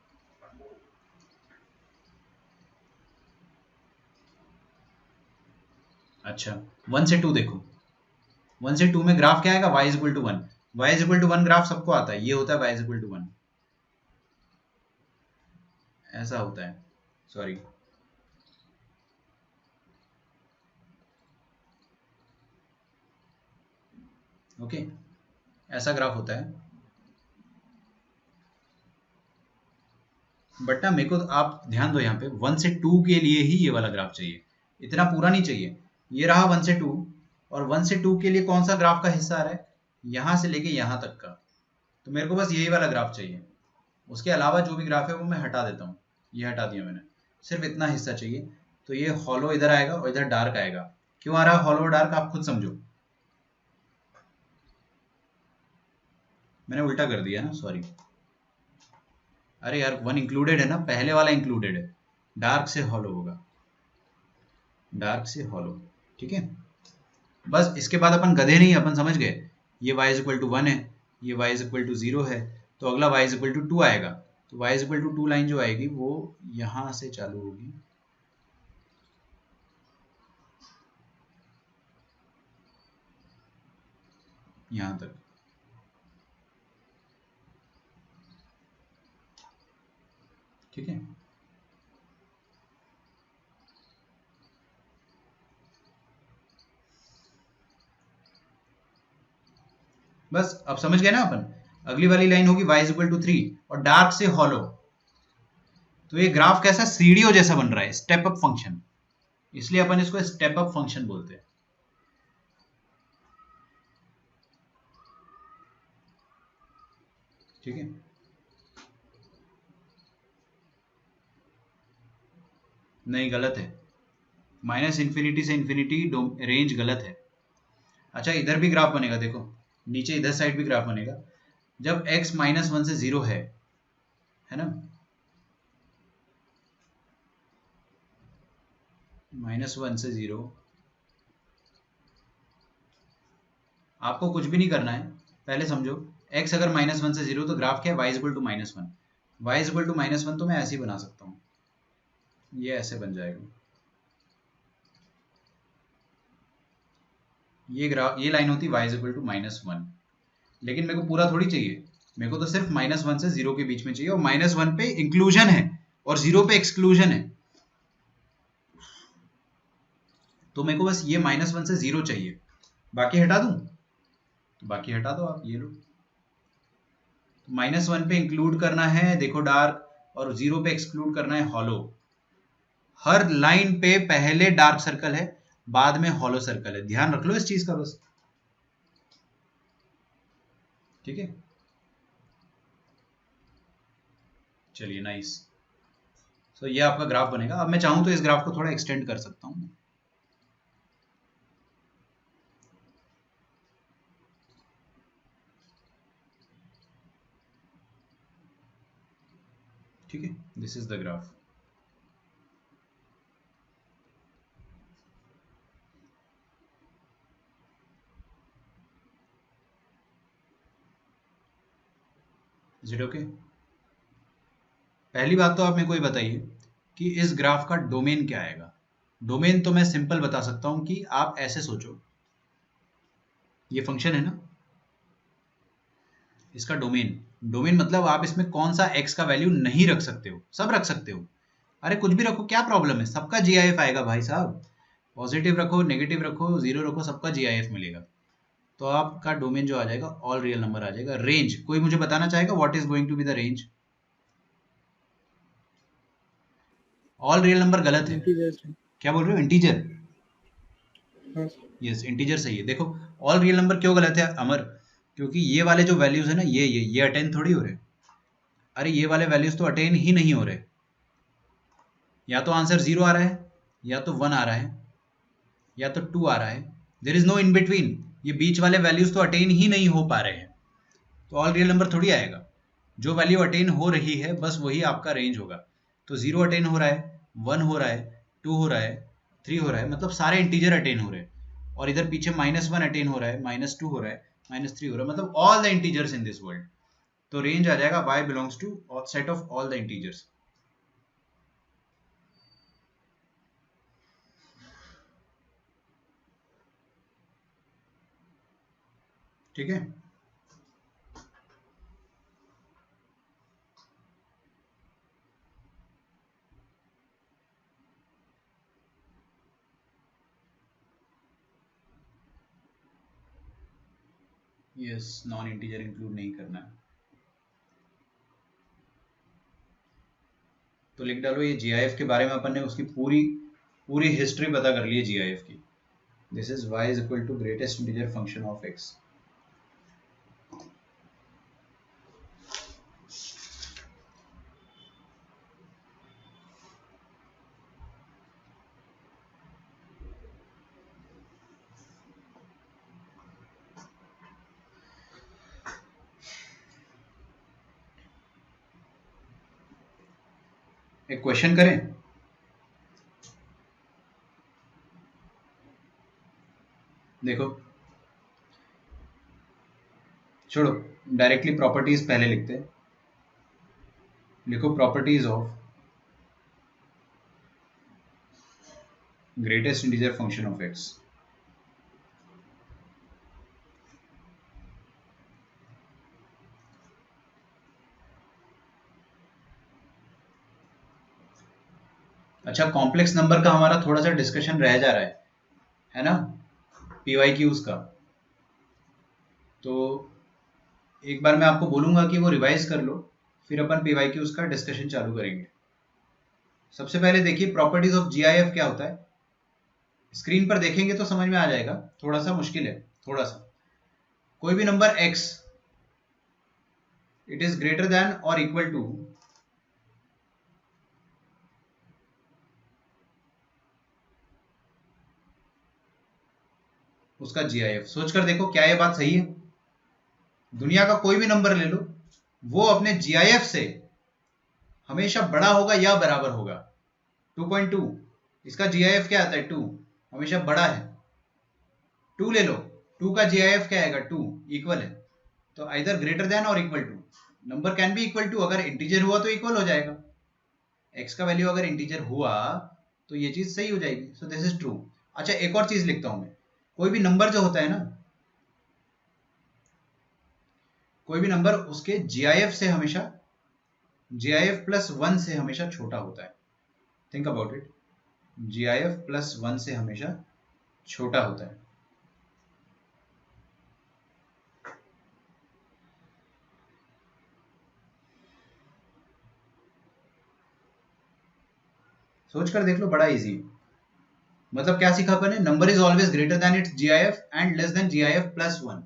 S1: अच्छा, 1 से 2 देखो, 1 से 2 में ग्राफ क्या आएगा? y is equal to 1। y is equal to 1 graph सबको आता है, ये होता है y इज इक्वल टू 1, ऐसा होता है, सॉरी। ओके, ऐसा ग्राफ होता है। बट ना मेरे को आप ध्यान दो, यहाँ पे 1 से 2 के लिए ही ये वाला ग्राफ चाहिए, इतना पूरा नहीं चाहिए। ये रहा 1 से 2, और 1 से 2 के लिए कौन सा ग्राफ का हिस्सा आ रहा है? यहाँ से लेके यहाँ तक का, तो मेरे को बस यही वाला ग्राफ चाहिए। उसके अलावा जो भी ग्राफ है वो मैं हटा देता हूँ, ये हटा दिया मैंने, सिर्फ इतना हिस्सा चाहिए। तो ये हॉलो इधर आएगा और इधर डार्क आएगा। क्यों आ रहा है हॉलो डार्क, आप खुद समझो। मैंने उल्टा कर दिया ना, सॉरी। अरे यार 1 इंक्लूडेड है ना, पहले वाला इंक्लूडेड है, डार्क से हॉलो होगा, डार्क से हॉलो। ठीक है, बस इसके बाद अपन गधे नहीं, अपन समझ गए। ये y इज इक्वल टू 1 है, ये y इज इक्वल टू 0 है, तो अगला y इज इक्वल टू 2 आएगा। तो y is equal to 2 line जो आएगी वो यहाँ से चालू होगी, यहाँ तक। ठीक है, बस अब समझ गए ना अपन। अगली वाली लाइन होगी y इक्वल टू 3 और डार्क से हॉलो। तो ये ग्राफ कैसा सीढ़ियों जैसा बन रहा है, स्टेप अप फंक्शन, इसलिए अपन इसको स्टेप अप फंक्शन बोलते हैं। ठीक है, नहीं गलत है, माइनस इन्फिनिटी से इन्फिनिटी रेंज गलत है। अच्छा इधर भी ग्राफ बनेगा, देखो नीचे इधर साइड भी ग्राफ बनेगा जब x -1 से 0 है ना, -1 से 0। आपको कुछ भी नहीं करना है, पहले समझो x अगर -1 से 0 तो ग्राफ क्या है, y equal to -1। y equal to -1 तो मैं ऐसे ही बना सकता हूँ, ये ऐसे बन जाएगा। ये ग्राफ, ये लाइन होती y इक्वल टू -1, लेकिन मेरे को पूरा थोड़ी चाहिए, मेरे को तो सिर्फ -1 से 0 के बीच में चाहिए, और -1 पे इंक्लूजन है और 0 पे एक्सक्लूजन है। तो मेरे को बस ये -1 से 0 चाहिए, बाकी हटा दूं, तो बाकी हटा दो आप, ये लो। तो -1 पे इंक्लूड करना है देखो डार्क, और 0 पे एक्सक्लूड करना है हॉलो। हर लाइन पे पहले डार्क सर्कल है, बाद में हॉलो सर्कल है, ध्यान रख लो इस चीज का बस। ठीक है, चलिए नाइस। सो ये आपका ग्राफ बनेगा। अब मैं चाहूं तो इस ग्राफ को थोड़ा एक्सटेंड कर सकता हूं। ठीक है, this is the graph. Is it okay? पहली बात तो आप मेरे को ये बताइए कि इस ग्राफ का डोमेन क्या आएगा। डोमेन तो मैं सिंपल बता सकता हूं कि आप ऐसे सोचो, ये फंक्शन है ना, इसका डोमेन, डोमेन मतलब आप इसमें कौन सा x का वैल्यू नहीं रख सकते हो, सब रख सकते हो। अरे कुछ भी रखो, क्या प्रॉब्लम है, सबका जीआईएफ आएगा भाई साहब। पॉजिटिव रखो, नेगेटिव रखो, जीरो रखो, सबका जीआईएफ मिलेगा। तो आपका डोमेन जो आ जाएगा ऑल रियल नंबर आ जाएगा। रेंज, कोई मुझे बताना चाहेगा what is going to be the range? All real number गलत है।
S4: इंटीजर्स।
S1: क्या बोल रहे हो, इंटीजर?
S4: हाँ
S1: यस, इंटीजर सही है। देखो ऑल रियल नंबर क्यों गलत है अमर, क्योंकि ये वाले जो वैल्यूज है ना, ये अटेन थोड़ी हो रहे। अरे ये वाले वैल्यूज तो अटेन ही नहीं हो रहे, या तो आंसर 0 आ रहा है, या तो 1 आ रहा है, या तो 2 आ रहा है। There is no in between, ये बीच वाले वैल्यूज तो अटेन ही नहीं हो पा रहे हैं, तो ऑल रियल नंबर थोड़ी आएगा। जो वैल्यू अटेन हो रही है बस वही आपका रेंज होगा। तो 0 अटेन हो रहा है, 1 हो रहा है, 2 हो रहा है, 3 हो रहा है, मतलब सारे इंटीजर अटेन हो रहे हैं। और इधर पीछे -1 अटेन हो रहा है, -2 हो रहा है, -3 हो रहा है, मतलब all the integers in this world. तो रेंज आ जाएगा y belongs to set of all the integers. ठीक है, यस, नॉन इंटीजर इंक्लूड नहीं करना है। तो लिख डालो ये जीआईएफ के बारे में अपन ने उसकी पूरी पूरी हिस्ट्री पता कर ली है जीआईएफ की। This is y is equal to greatest integer function of x। एक क्वेश्चन करें? देखो छोड़ो, डायरेक्टली प्रॉपर्टीज पहले लिखते हैं। लिखो properties of greatest integer function of x। अच्छा, कॉम्प्लेक्स नंबर का हमारा थोड़ा सा डिस्कशन रह जा रहा है ना, PYQs का। तो एक बार मैं आपको बोलूंगा कि वो रिवाइज कर लो, फिर अपन PYQs का डिस्कशन चालू करेंगे। सबसे पहले देखिए प्रॉपर्टीज ऑफ GIF क्या होता है। स्क्रीन पर देखेंगे तो समझ में आ जाएगा, थोड़ा सा मुश्किल है थोड़ा सा। कोई भी number x it is greater than और इक्वल टू उसका GIF। सोच कर देखो क्या ये बात सही है। दुनिया का कोई भी नंबर ले लो, वो अपने GIF से हमेशा बड़ा होगा या बराबर होगा। 2.2 इसका GIF क्या आता है, 2 हमेशा बड़ा है। 2 ले लो, 2 का GIF क्या आएगा, 2 इक्वल है। तो आइदर ग्रेटर देन और equal to, number can be equal to. अगर इंटीजर हुआ तो इक्वल हो जाएगा, x का वैल्यू अगर इंटीजर हुआ तो ये चीज सही हो जाएगी। So this is true. अच्छा, एक और चीज लिखता हूं मैं। कोई भी नंबर जो होता है ना, कोई भी नंबर उसके GIF से हमेशा GIF प्लस 1 से हमेशा छोटा होता है। Think about it, GIF plus 1 से हमेशा छोटा होता है। सोच कर देख लो, बड़ा इजी। मतलब क्या सीखा अपन ने, number is always greater than it's GIF and less than GIF plus 1।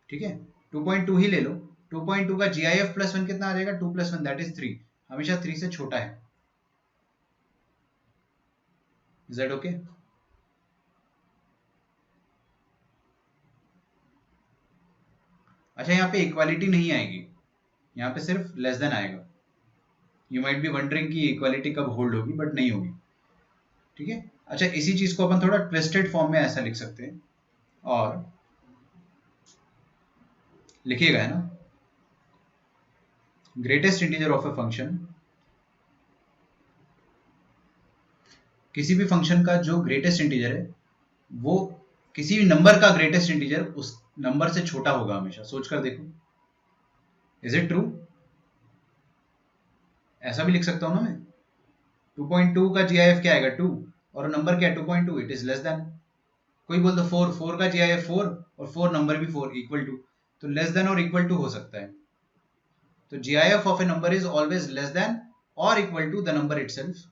S1: ठीक है, 2.2 ही ले लो। 2.2 का GIF प्लस 1 कितना आ जाएगा, 2 प्लस 1 दैट इज 3। हमेशा 3 से छोटा है। Is that okay? अच्छा, यहाँ पे इक्वालिटी नहीं आएगी, यहाँ पे सिर्फ लेस देन आएगा। यू माइट बी वंडरिंग कि इक्वालिटी कब होल्ड होगी, बट नहीं होगी। ठीक है। अच्छा, इसी चीज को अपन थोड़ा ट्विस्टेड फॉर्म में ऐसा लिख सकते हैं, और लिखिएगा, है ना, greatest integer of a function, किसी भी फंक्शन का जो ग्रेटेस्ट इंटीजर है वो किसी भी नंबर का ग्रेटेस्ट इंटीजर उस नंबर से छोटा होगा हमेशा। सोच कर देखो, इज इट ट्रू? ऐसा भी लिख सकता हूं ना मैं। 2.2 का GIF क्या आएगा, 2, और नंबर क्या है 2.2, इट इज लेस देन। कोई बोल दो 4, 4 का GIF 4 और 4 नंबर भी 4 इक्वल टू, तो लेस देन और इक्वल टू हो सकता है। तो GIF of a number is always less than और equal to the number itself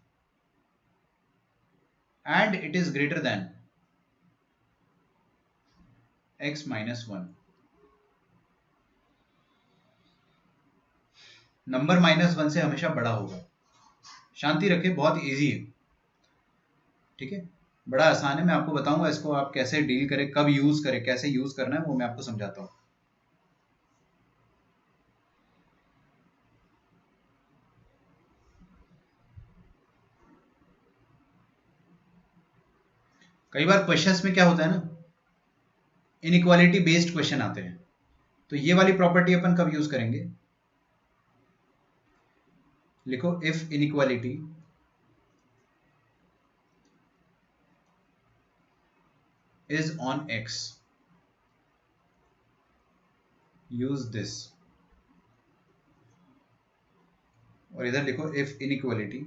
S1: and it is greater than x minus 1। Number -1 से हमेशा बड़ा होगा। शांति रखे, बहुत इजी है। ठीक है, बड़ा आसान है। मैं आपको बताऊंगा इसको आप कैसे डील करें, कब यूज करें, कैसे यूज करना है, वो मैं आपको समझाता हूं। कई बार क्वेश्चंस में क्या होता है ना, इनइक्वालिटी बेस्ड क्वेश्चन आते हैं, तो ये वाली प्रॉपर्टी अपन कब यूज करेंगे। लिखो, if inequality is on x, use this। और इधर लिखो, if inequality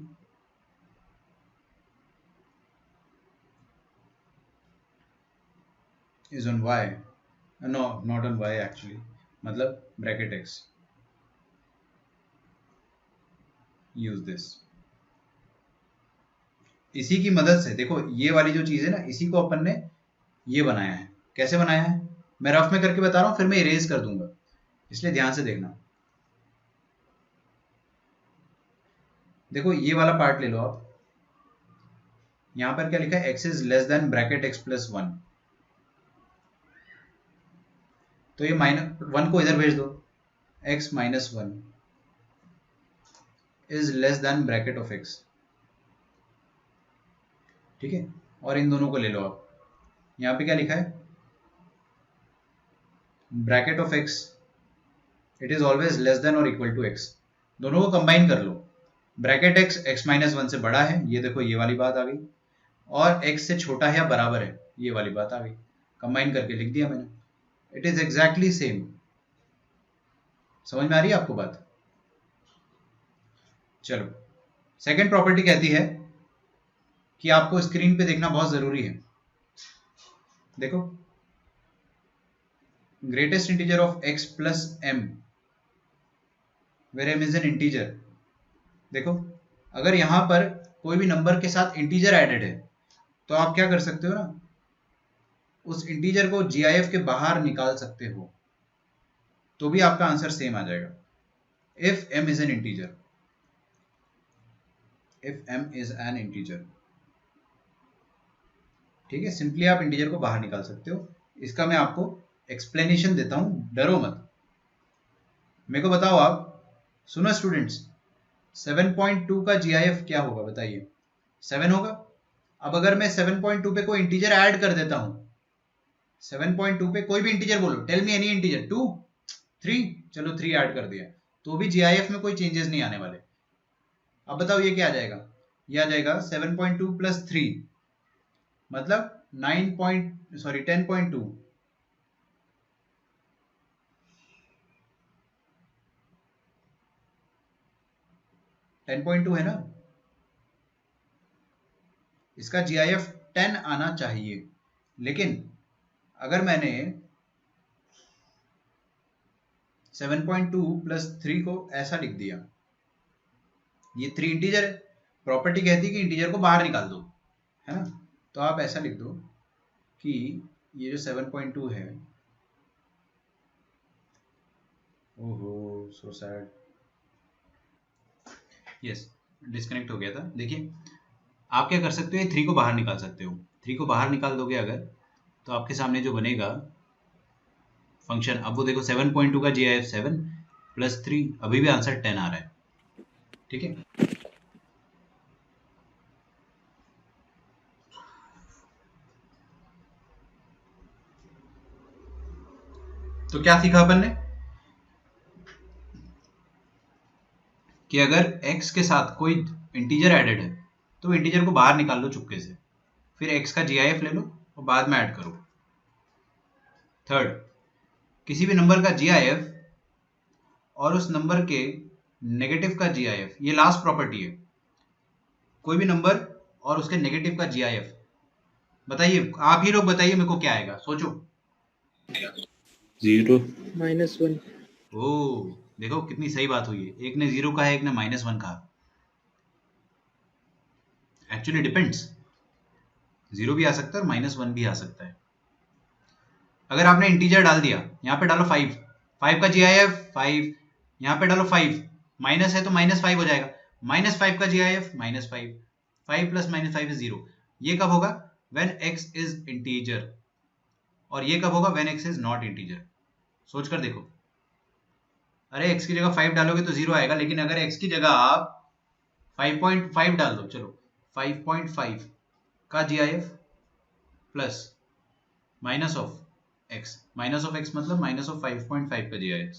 S1: is on y, no not on y actually, मतलब ब्रैकेट x, use this। इसी की मदद से देखो, ये वाली जो चीज है ना, इसी को अपन ने ये बनाया है। कैसे बनाया है मैं रफ में करके बता रहा हूं, फिर मैं इरेज कर दूंगा, इसलिए ध्यान से देखना। देखो, ये वाला पार्ट ले लो आप। यहां पर क्या लिखा है, x is less than bracket x plus 1। तो ये -1 को इधर भेज दो, x minus 1 is less than bracket of x। ठीक है, और इन दोनों को ले लो आप। यहां पे क्या लिखा है, bracket of x it is always less than और इक्वल टू x। दोनों को कंबाइन कर लो। ब्रैकेट x माइनस 1 से बड़ा है, ये देखो ये वाली बात आ गई, और x से छोटा है या बराबर है, ये वाली बात आ गई। कंबाइन करके लिख दिया मैंने, इट इज एग्जैक्टली सेम। समझ में आ रही है आपको बात? चलो, सेकेंड प्रॉपर्टी कहती है कि आपको स्क्रीन पे देखना बहुत जरूरी है। देखो, greatest integer of x plus m where m is an integer. देखो, अगर यहां पर कोई भी नंबर के साथ इंटीजर एडेड है तो आप क्या कर सकते हो ना, उस इंटीजर को GIF के बाहर निकाल सकते हो, तो भी आपका आंसर सेम आ जाएगा। If m is an integer, if m is an integer, ठीक है, सिंपली आप इंटीजर को बाहर निकाल सकते हो। इसका मैं आपको एक्सप्लेनेशन देता हूं, डरो मत। मेरे को बताओ आप, सुनो स्टूडेंट्स, 7.2 का GIF क्या होगा बताइए? 7 होगा। अब अगर मैं 7.2 पे कोई इंटीजर ऐड कर देता हूं, 7.2 पे कोई भी इंटीजर बोलो, टेल मी एनी इंटीजर, 2, 3, चलो 3 ऐड कर दिया, तो भी GIF में कोई चेंजेस नहीं आने वाले। अब बताओ ये क्या आ जाएगा? ये आ जाएगा 7.2 प्लस 3 मतलब 10.2। 10.2 है ना, इसका GIF 10 आना चाहिए। लेकिन अगर मैंने 7.2 प्लस 3 को ऐसा लिख दिया, ये 3 इंटीजर है, प्रॉपर्टी कहती है कि इंटीजर को बाहर निकाल दो, है ना, तो आप ऐसा लिख दो कि ये जो 7.2 है, ओहो सो सैड, यस डिस्कनेक्ट हो गया था। देखिए, आप क्या कर सकते हो, ये 3 को बाहर निकाल सकते हो। 3 को बाहर निकाल दोगे अगर, तो आपके सामने जो बनेगा फंक्शन, अब वो देखो 7.2 का GIF 7 प्लस 3, अभी भी आंसर 10 आ रहा है, ठीक है। तो क्या सीखा अपन ने कि अगर x के साथ कोई इंटीजर एडेड है तो इंटीजर को बाहर निकाल लो चुपके से, फिर x का GIF ले लो और बाद में ऐड करो। थर्ड, किसी भी नंबर का GIF और उस नंबर के नेगेटिव का GIF, ये लास्ट प्रॉपर्टी है। कोई भी नंबर और उसके नेगेटिव का GIF, बताइए आप ही लोग बताइए मेरे को क्या आएगा, सोचो।
S2: 0
S4: -1
S1: ओ देखो कितनी सही बात हुई है, एक ने 0 कहा है, एक ने -1 कहा। एक्चुअली डिपेंड्स, 0 भी आ सकता है और -1 भी आ सकता है। अगर आपने इंटीजर डाल दिया, यहाँ पे डालो 5, 5 का GIF 5, यहाँ पे डालो 5, माइनस है तो -5 हो जाएगा, -5 का GIF -5, 5 प्लस -5 इज 0। ये कब होगा? When x is integer. और ये कब होगा? When x is not integer. सोच कर देखो, अरे x की जगह 5 डालोगे तो 0 आएगा, लेकिन अगर x की जगह आप 5.5 डाल दो, चलो 5.5 का GIF plus minus of x, minus of x मतलब माइनस ऑफ 5.5 का GIF,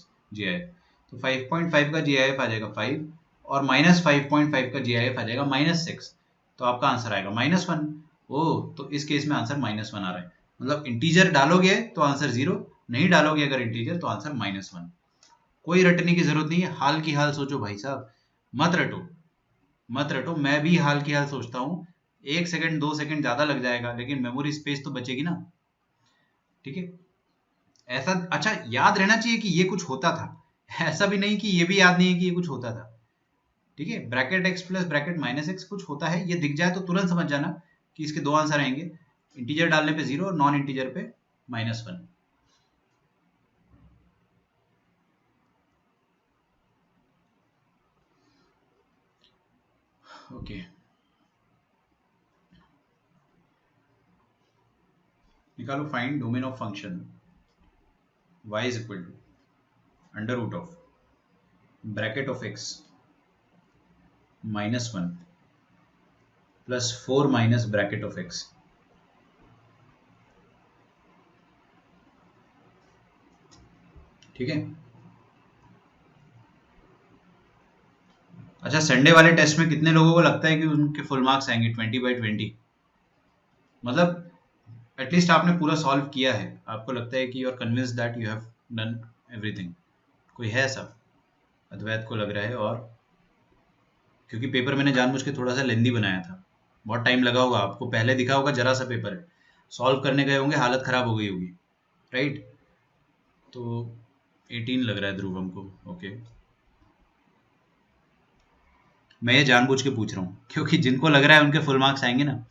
S1: तो 5.5 का GIF आ जाएगा 5 और माइनस 5.5 का GIF आ जाएगा -6, तो आपका आंसर आएगा -1। ओह, तो इस केस में आंसर -1 आ रहा है, मतलब इंटीजर डालोगे तो आंसर 0, नहीं डालोगे अगर इंटीजर तो आंसर -1। कोई रटने की जरूरत नहीं है, हाल की हाल सोचो भाई साहब, मत रटो मत रटो। मैं भी हाल की हाल सोचता हूँ, 1 सेकंड 2 सेकंड ज्यादा लग जाएगा, लेकिन मेमोरी स्पेस तो बचेगी ना, ठीक है। ऐसा अच्छा याद रहना चाहिए कि ये कुछ होता था, ऐसा भी नहीं कि ये भी याद नहीं है कि ये कुछ होता था, ठीक है। Bracket x plus bracket -x कुछ होता है, ये दिख जाए तो तुरंत समझ जाना कि इसके 2 आंसर आएंगे, इंटीजर डालने पे 0 और नॉन इंटीजर पे -1। ओके, निकालो find domain of function y is equal to under root of bracket of x -1 plus 4 minus bracket of x। ठीक है। अच्छा, संडे वाले टेस्ट में कितने लोगों को लगता है कि उनके फुल मार्क्स आएंगे 20/20? मतलब एटलीस्ट आपने पूरा सॉल्व किया है, आपको लगता है कि you are convinced that you have done everything. कोई है ऐसा? अद्वैत को लग रहा है, और क्योंकि पेपर मैंने जानबूझ के थोड़ा सा लेंदी बनाया था, बहुत टाइम लगा होगा आपको, पहले दिखा होगा जरा सा पेपर है, सॉल्व करने गए होंगे हालत खराब हो गई होगी, राइट। तो 18 लग रहा है ध्रुवम को, ओके। मैं ये जानबूझ के पूछ रहा हूँ क्योंकि जिनको लग रहा है उनके फुल मार्क्स आएंगे ना,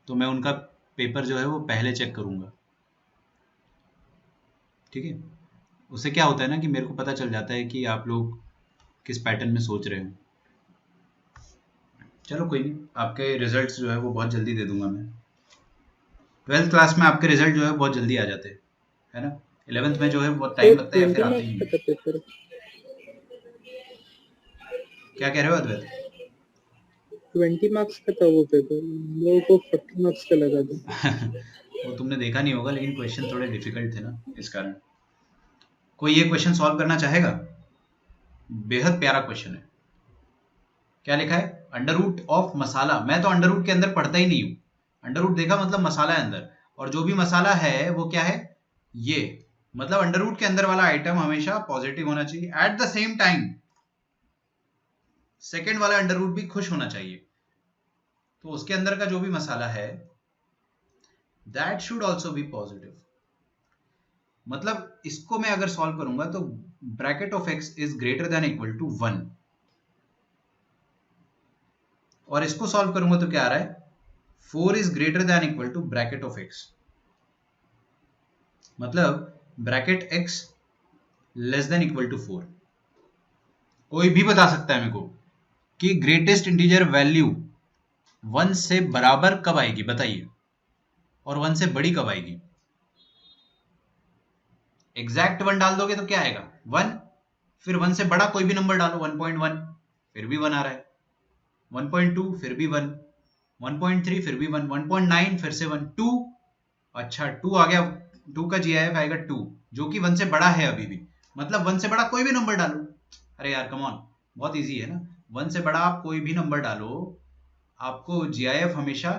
S1: तो मैं उनका पेपर जो है वो पहले चेक करूंगा, ठीक है। उससे क्या होता है ना कि मेरे को पता चल जाता है कि आप लोग किस पैटर्न में सोच रहे हो। चलो कोई नहीं, आपके रिजल्ट्स जो है वो बहुत जल्दी दे दूंगा मैं। 12th क्लास में आपके रिजल्ट जो है बहुत जल्दी आ जाते हैं, है ना। 11th में जो है बहुत टाइम लगता है या फिर
S4: 20
S1: आते ही
S4: मार्क्स
S1: नहीं।
S4: का था पेपर,
S1: क्या कह रहे हो अद्वैत?
S4: 20 मार्क्स का था वो पेपर, हम लोगों को 40 मार्क्स का लगा था।
S1: वो तुमने देखा नहीं होगा, लेकिन क्वेश्चन थोड़े डिफिकल्ट थे ना, इस कारण। कोई ये क्वेश्चन सॉल्व करना चाहेगा? बेहद प्यारा क्वेश्चन है। क्या लिखा है? अंडर रूट ऑफ मसाला। मैं तो अंडर रूट के अंदर पढ़ता ही नहीं हूं। अंडर रूट देखा मतलब मसाला है अंदर, और जो भी मसाला है वो क्या है, ये मतलब अंडर रूट के अंदर वाला आइटम हमेशा पॉजिटिव होना चाहिए। At the same time second वाला अंडर रूट भी खुश होना चाहिए। तो उसके अंदर का जो भी मसाला है that should also be positive. मतलब इसको मैं अगर सॉल्व करूंगा तो bracket of x is greater than equal to 1, और इसको सॉल्व करूंगा तो क्या आ रहा है, 4 is greater than equal to bracket of x। मतलब bracket x less than equal to 4। कोई भी बता सकता है मेरे को कि ग्रेटेस्ट इंटीजर वैल्यू 1 से बराबर कब आएगी, बताइए, और 1 से बड़ी कब आएगी। एग्जैक्ट 1 डाल दोगे तो क्या आएगा, 1, फिर 1 से बड़ा कोई भी नंबर डालो, 1.1 फिर भी 1 आ रहा है, 1.2 फिर भी 1, 1.3 फिर भी 1, 1.9 फिर से 1, 2, अच्छा 2 आ गया, 2 का GIF आएगा 2, जो कि 1 से बड़ा है अभी भी। मतलब 1 से बड़ा कोई भी नंबर डालो। अरे यार कम ऑन, बहुत इजी है ना। 1 से बड़ा आप कोई भी नंबर डालो, आपको GIF हमेशा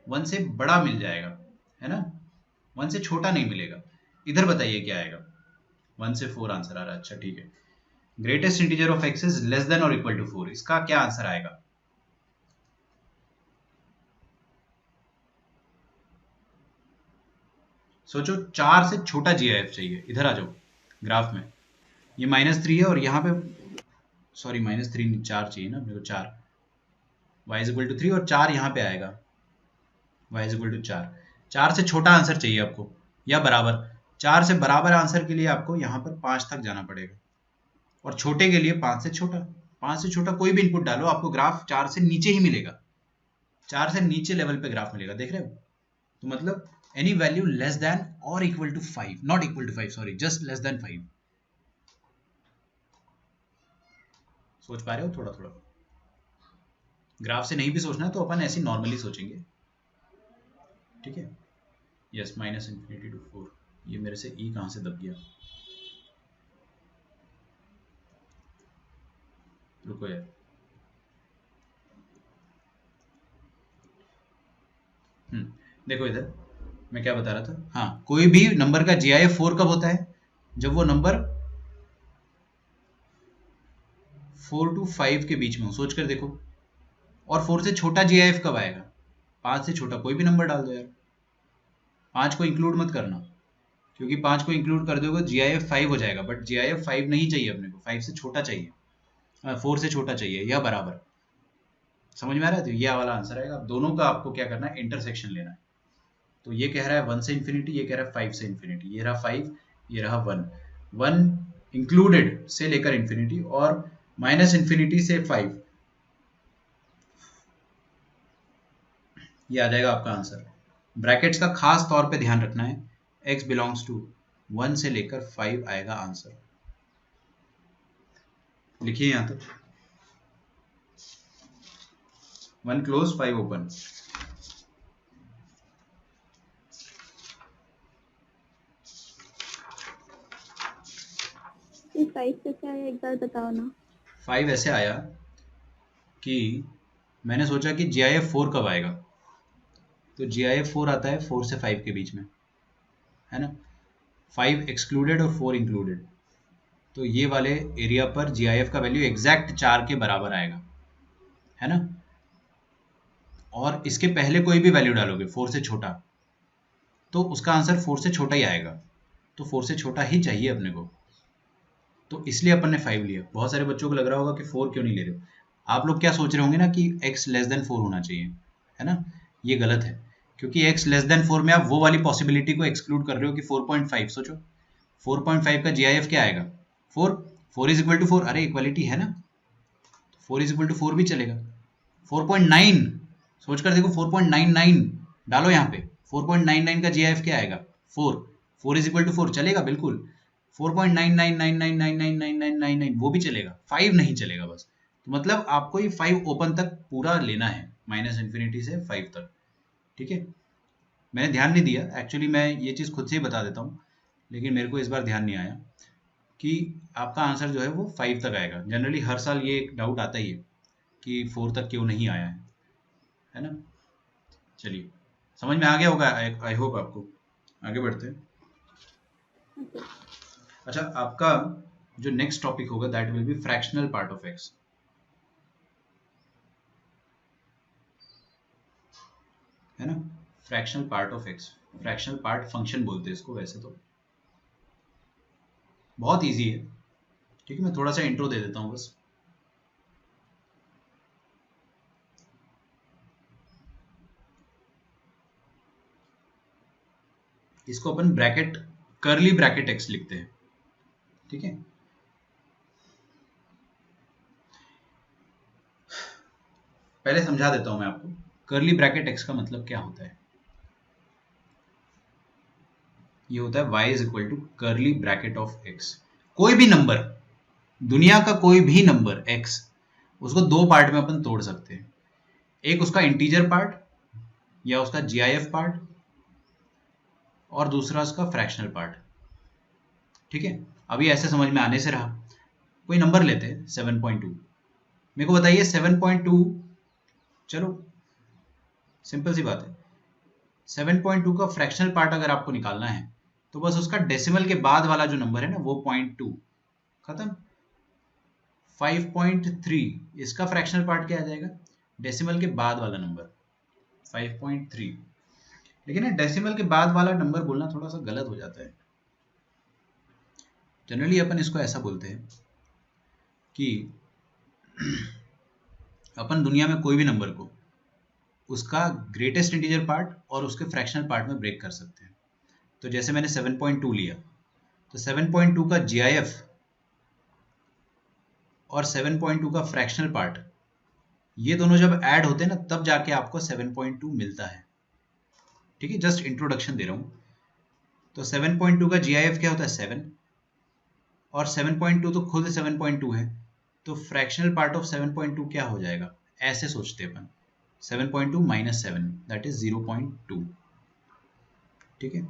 S1: 1 से बड़ा मिल जाएगा, है ना, 1 से छोटा नहीं मिलेगा। इधर बताइए क्या आएगा, 1 से 4 आंसर आ रहा है, अच्छा ठीक है। Greatest integer of x is less than और इक्वल टू 4, इसका क्या आंसर आएगा। सोचो 4 से छोटा GIF चाहिए, इधर आ जाओ ग्राफ में। ये -3 है और यहाँ पे, सॉरी -3 4 चाहिए ना मेरे को, 4 y इज इक्वल टू 3 और 4 यहाँ पे आएगा, y इज इक्वल टू 4। 4 से छोटा आंसर चाहिए आपको या बराबर। 4 से बराबर आंसर के लिए आपको यहाँ पर 5 तक जाना पड़ेगा, और छोटे के लिए 5 से छोटा। 5 से छोटा कोई भी इनपुट डालो, आपको ग्राफ 4 से नीचे ही मिलेगा, 4 से नीचे लेवल पे ग्राफ मिलेगा, देख रहे हो। तो मतलब एनी वैल्यू लेस देन और equal to 5, not equal to 5, sorry, just less than 5। सोच पा रहे हो थोड़ा थोड़ा। ग्राफ से नहीं भी सोचना तो अपन ऐसे नॉर्मली सोचेंगे, ठीक है। Yes, -∞ to 4। ये मेरे से ई कहां से दब गया, रुको यार। देखो इधर मैं क्या बता रहा था, हाँ, कोई भी नंबर का GIF 4 कब होता है, जब वो नंबर 4 to 5 के बीच में हो। सोच कर देखो। और 4 से छोटा GIF कब आएगा, 5 से छोटा कोई भी नंबर डाल दो यार, 5 को इंक्लूड मत करना, क्योंकि 5 को इंक्लूड कर दोगे GIF 5 हो जाएगा, बट GIF 5 नहीं चाहिए अपने को, 5 से छोटा चाहिए, 4 से छोटा चाहिए या बराबर। समझ में आ रहा है। तो ये वाला आंसर आएगा। दोनों का आपको क्या करना है, इंटरसेक्शन लेना है। तो ये कह रहा है 1 से इन्फिनिटी, ये कह रहा है 5 से इन्फिनिटी, ये रहा 5, ये रहा 1, 1 इंक्लूडेड से लेकर इन्फिनिटी, और -∞ से 5, ये आ जाएगा आपका आंसर। ब्रैकेट्स का खास तौर पे ध्यान रखना है, x बिलोंग्स टू 1 से लेकर 5 आएगा आंसर। लिखिए यहां तक, 1 क्लोज 5 ओपन।
S3: ये 5 कैसे आया, एक बार बताओ ना।
S1: 5 ऐसे आया कि मैंने सोचा कि GIF 4 कब आएगा, तो GIF 4 आता है 4 से 5 के बीच में, है ना। 5 एक्सक्लूडेड और 4 इंक्लूडेड, तो ये वाले एरिया पर GIF का वैल्यू एग्जैक्ट 4 के बराबर आएगा, है ना। और इसके पहले कोई भी वैल्यू डालोगे 4 से छोटा, तो उसका आंसर 4 से छोटा ही आएगा। तो 4 से छोटा ही चाहिए अपने को, तो इसलिए अपन ने 5 लिया। बहुत सारे बच्चों को लग रहा होगा कि 4 क्यों नहीं ले रहे हो। आप लोग क्या सोच रहे होंगे ना कि x लेस देन 4 होना चाहिए, है ना। ये गलत है, क्योंकि x लेस देन 4 में आप वो वाली पॉसिबिलिटी को एक्सक्लूड कर रहे हो कि 4.5। सोचो 4.5 का GIF क्या आएगा, 4 इज इक्वल टू 4। अरे इक्वलिटी है ना, 4 इज इक्वल टू 4 भी चलेगा। 4.9 सोच कर देखो, 4.99 डालो यहाँ पे, 4.99 का GIF क्या आएगा, 4 इज इक्वल टू 4 चलेगा बिल्कुल। 4.9999999999 वो भी चलेगा, 5 नहीं चलेगा बस। तो मतलब आपको ये 5 ओपन तक पूरा लेना है, -∞ से 5 तक, ठीक है। मैंने ध्यान नहीं दिया एक्चुअली, मैं ये चीज़ खुद से ही बता देता हूँ, लेकिन मेरे को इस बार ध्यान नहीं आया कि आपका आंसर जो है वो 5 तक आएगा। जनरली हर साल ये एक डाउट आता ही है कि 4 तक क्यों नहीं आया है ना। चलिए समझ में आ गया होगा, आई होप आपको। आगे बढ़ते हैं। अच्छा, आपका जो नेक्स्ट टॉपिक होगा that will be fractional part of x, है ना। Fractional part of x, fractional part function बोलते हैं इसको वैसे तो। बहुत इजी है, ठीक है। मैं थोड़ा सा इंट्रो दे देता हूँ बस। इसको अपन ब्रैकेट, कर्ली ब्रैकेट एक्स लिखते हैं, ठीक है। पहले समझा देता हूं मैं आपको, कर्ली ब्रैकेट एक्स का मतलब क्या होता है। ये होता है y is equal to curly bracket of x। कोई भी नंबर, दुनिया का कोई भी नंबर x, उसको दो पार्ट में अपन तोड़ सकते हैं। एक उसका इंटीजर पार्ट या उसका GIF पार्ट, और दूसरा उसका फ्रैक्शनल पार्ट, ठीक है। अभी ऐसे समझ में आने से रहा, कोई नंबर लेते हैं 7.2। मेरे को बताइए 7.2, चलो सिंपल सी बात है, 7.2 का फ्रैक्शनल पार्ट अगर आपको निकालना है तो बस उसका डेसिमल के बाद वाला जो नंबर है ना वो 0.2, खत्म। 5.3 इसका फ्रैक्शनल पार्ट क्या आ जाएगा, डेसिमल के बाद वाला नंबर 5.3। लेकिन ना डेसिमल के बाद वाला नंबर बोलना थोड़ा सा गलत हो जाता है। जनरली अपन इसको ऐसा बोलते हैं कि अपन दुनिया में कोई भी नंबर को उसका ग्रेटेस्ट इंटीजर पार्ट और उसके फ्रैक्शनल पार्ट में ब्रेक कर सकते हैं। तो जैसे मैंने 7.2 लिया, तो 7.2 का GIF और 7.2 का फ्रैक्शनल पार्ट, ये दोनों जब ऐड होते हैं ना तब जाके आपको 7.2 मिलता है, ठीक है। जस्ट इंट्रोडक्शन दे रहा हूं। तो 7.2 का GIF क्या होता है 7, और 7.2 तो खुद 7.2 है, तो फ्रैक्शनल पार्ट ऑफ 7.2 क्या हो जाएगा, ऐसे सोचते हैं अपन, 7.2 - 7 दैट इज 0.2, ठीक है।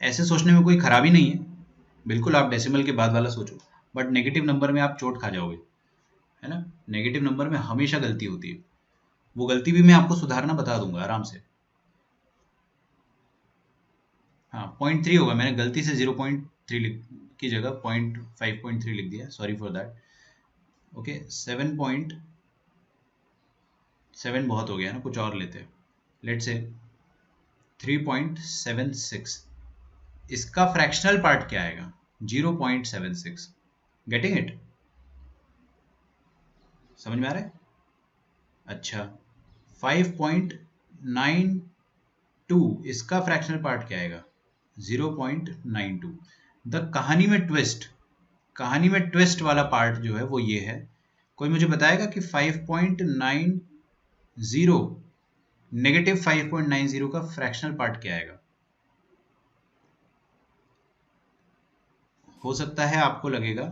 S1: ऐसे सोचने में कोई खराबी नहीं है, बिल्कुल आप डेसिमल के बाद वाला सोचो, बट नेगेटिव नंबर में आप चोट खा जाओगे, है ना। नेगेटिव नंबर में हमेशा गलती होती है, वो गलती भी मैं आपको सुधारना बता दूंगा आराम से। हाँ 0.3 होगा, मैंने गलती से 0.3 की जगह 5.3 लिख दिया, सॉरी फॉर दैट। ओके 7.7 बहुत हो गया ना, कुछ और लेते हैं, लेट्स से 3.76। इसका फ्रैक्शनल पार्ट क्या आएगा, 0.76। गेटिंग इट, समझ में आ रहा है। अच्छा 5.92 इसका फ्रैक्शनल पार्ट क्या आएगा, 0.92। द कहानी में ट्विस्ट वाला पार्ट जो है वो ये है। कोई मुझे बताएगा कि 5.90 नेगेटिव 5.90 का फ्रैक्शनल पार्ट क्या आएगा। हो सकता है आपको लगेगा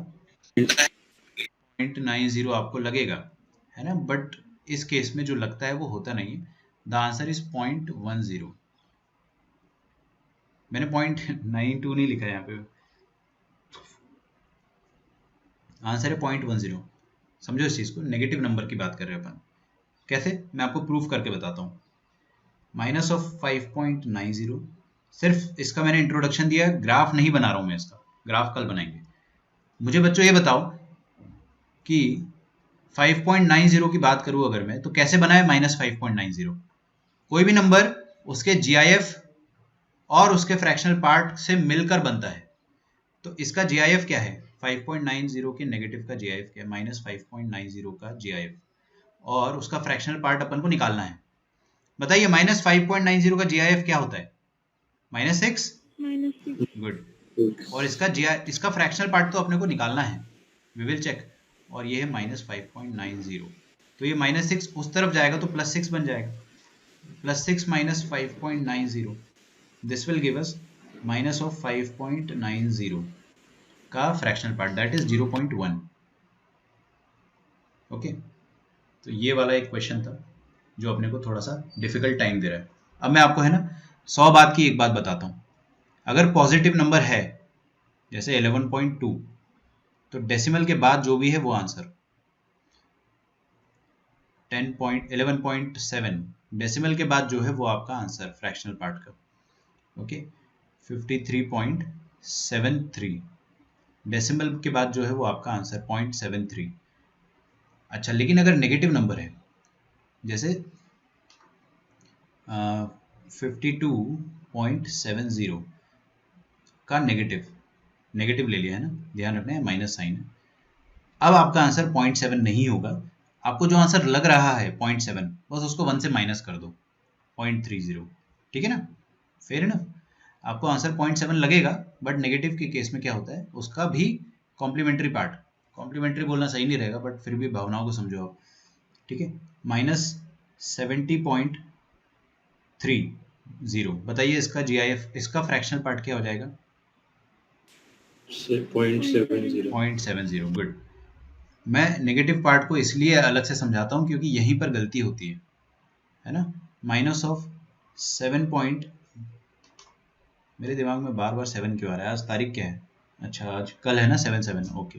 S1: 0.90 आपको लगेगा, है ना, बट इस केस में जो लगता है वो होता नहीं है। The answer is 0.10। मैंने 0.92 नहीं लिखा है यहाँ पे, आंसर है 0.10। समझो इस चीज को, नेगेटिव नंबर की बात कर रहे हैं अपन। कैसे, मैं आपको प्रूफ करके बताता हूँ। माइनस ऑफ 5.90, सिर्फ इसका मैंने इंट्रोडक्शन दिया, ग्राफ नहीं बना रहा हूँ मैं, इसका ग्राफ कल बनाएंगे। मुझे बच्चों ये बताओ कि 5.90 की बात करूं अगर मैं, तो कैसे बना है -5.90? कोई भी नंबर उसके GIF और उसके फ्रैक्शनल पार्ट से मिलकर बनता है। तो इसका GIF क्या है? 5.90 के नेगेटिव का GIF क्या है? -5.90 का GIF, और उसका फ्रैक्शनल पार्ट अपन को निकालना है। बताइए -5.90 का GIF क्या होता है? -6? गुड। और इसका फ्रैक्शनल पार्ट तो अपने को निकालना है, वी विल चेक। और ये है -5.90, तो ये -6 उस तरफ जाएगा तो +6 बन जाएगा। +6 - 5.90, दिस विल गिव अस -5.90 का fractional part, that is 0.1। Okay, तो ये वाला एक क्वेश्चन था जो अपने को थोड़ा सा डिफिकल्ट टाइम दे रहा है। अब मैं आपको है ना 100 बात की एक बात बताता हूँ। अगर पॉजिटिव नंबर है जैसे 11.2, तो डेसिमल के बाद जो भी है वो आंसर। 11.7 डेसिमल के बाद जो है वो आपका आंसर फ्रैक्शनल पार्ट का। ओके, 53.73 डेसिमल के बाद जो है वो आपका आंसर 0.73। अच्छा, लेकिन अगर नेगेटिव नंबर है जैसे 52.70 का नेगेटिव ले लिया है ना, ध्यान रखना है माइनस साइन है। अब आपका आंसर 0.7 नहीं होगा, आपको जो आंसर लग रहा है 0.7, बस उसको 1 से माइनस कर दो, 0.30। ठीक है ना, फेयर इनफ। आपको आंसर 0.7 लगेगा, बट नेगेटिव के केस में क्या होता है, उसका भी कॉम्प्लीमेंट्री पार्ट, कॉम्प्लीमेंट्री बोलना सही नहीं रहेगा, बट फिर भी भावनाओं को समझो आप। ठीक है, -70.30। बताइए इसका GIF, इसका फ्रैक्शनल पार्ट क्या हो जाएगा?
S2: 0.70.
S1: 0.70। गुड। मैं नेगेटिव पार्ट को इसलिए अलग से समझाता हूँ क्योंकि यहीं पर गलती होती है ना। -7 मेरे दिमाग में बार बार 7 क्यों आ रहा है? आज तारीख क्या है? अच्छा, आज कल है ना 7/7। ओके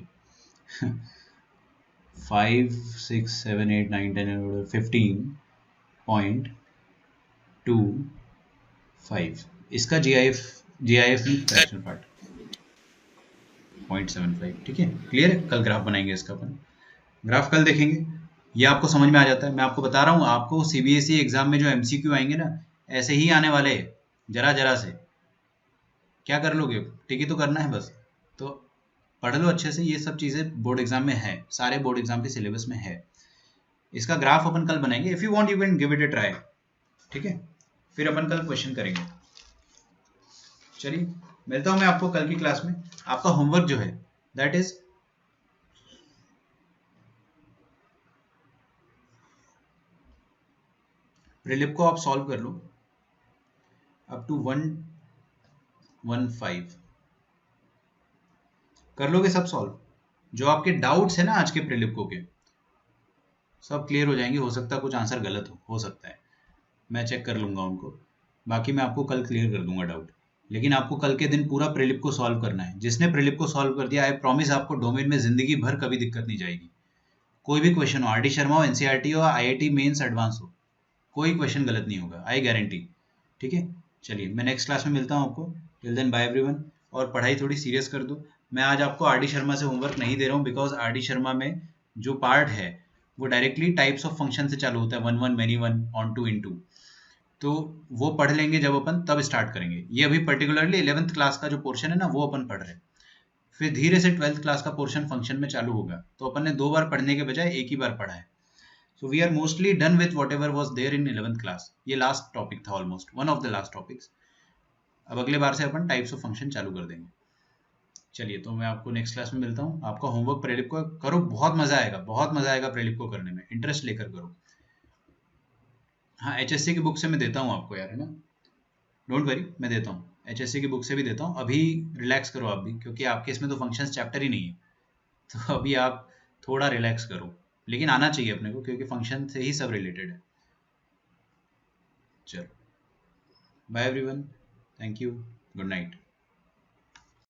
S1: 5, 6, 7, 8, 9, 10, 15.25 इसका GIF में फ्रैक्शनल पार्ट 0.75। ठीक है, क्लियर है? कल ग्राफ बनाएंगे इसका अपन, ग्राफ कल देखेंगे, ये आपको समझ में आ जाता है। मैं आपको बता रहा हूँ, आपको CBSE एग्जाम में जो MCQ आएंगे ना, ऐसे ही आने वाले, जरा जरा से। क्या कर लोगे? टिक ही तो करना है बस, तो पढ़ लो अच्छे से। ये सब चीज़ें बोर्ड एग्जाम में है, सारे बोर्ड एग्जाम के सिलेबस में है। इसका ग्राफ अपन कल बनाएंगे, if you want you can give it a try. ठीक है, फिर अपन कल क्वेश्चन करेंगे। चलिए, मिलता हूँ मैं आपको कल की क्लास में। आपका होमवर्क जो है दैट इज प्रीलिप को आप सॉल्व कर लो अप टू 115। कर लोगे सब सॉल्व? जो आपके डाउट्स है ना आज के प्रीलिप को के, सब क्लियर हो जाएंगे। हो सकता है कुछ आंसर गलत हो सकता है, मैं चेक कर लूंगा उनको। बाकी मैं आपको कल क्लियर कर दूंगा डाउट, लेकिन आपको कल के दिन पूरा प्रीलिप को सॉल्व करना है। जिसने प्रीलिप को सॉल्व कर दिया, आई प्रॉमिस आपको डोमेन में जिंदगी भर कभी दिक्कत नहीं जाएगी। कोई भी क्वेश्चन हो, RD शर्मा हो, NCERT हो, IIT मेंस एडवांस हो, कोई क्वेश्चन गलत नहीं होगा, आई गारंटी। ठीक है, चलिए मैं नेक्स्ट क्लास में मिलता हूँ आपको। टिल देन बाय एवरीवन, और पढ़ाई थोड़ी सीरियस कर दो। मैं आज आपको RD शर्मा से होमवर्क नहीं दे रहा हूँ, बिकॉज RD शर्मा में जो पार्ट है वो डायरेक्टली टाइप्स ऑफ फंक्शन से चालू होता है, 1 1 मैनी 1 ऑन 2 इन 2। तो वो पढ़ लेंगे जब अपन, तब स्टार्ट करेंगे। ये अभी पर्टिकुलरली 11th क्लास का जो पोर्शन है ना, वो अपन पढ़ रहे हैं। फिर धीरे से 12th क्लास का पोर्शन फंक्शन में चालू होगा। तो अपन ने 2 बार पढ़ने के बजाय एक ही बार पढ़ा है। So we are mostly done with whatever was there in 11th class. ये लास्ट टॉपिक था, almost one of the last topics. अब अगले बार से अपन टाइप्स ऑफ फंक्शन चालू कर देंगे। चलिए, तो मैं आपको नेक्स्ट क्लास में मिलता हूँ। आपका होमवर्क प्रीलिप को करो, बहुत मजा आएगा, बहुत मजा आएगा प्रीलिप को करने में, इंटरेस्ट लेकर करो। हाँ, HSC की बुक से मैं देता हूँ आपको यार, है ना, डोंट वरी, मैं देता हूँ, HSC की बुक से भी देता हूँ। अभी रिलैक्स करो आप भी, क्योंकि आपके इसमें तो फंक्शंस चैप्टर ही नहीं है, तो अभी आप थोड़ा रिलैक्स करो। लेकिन आना चाहिए अपने को, क्योंकि फंक्शन से ही सब रिलेटेड है। चलो, bye everyone, thank you, good night.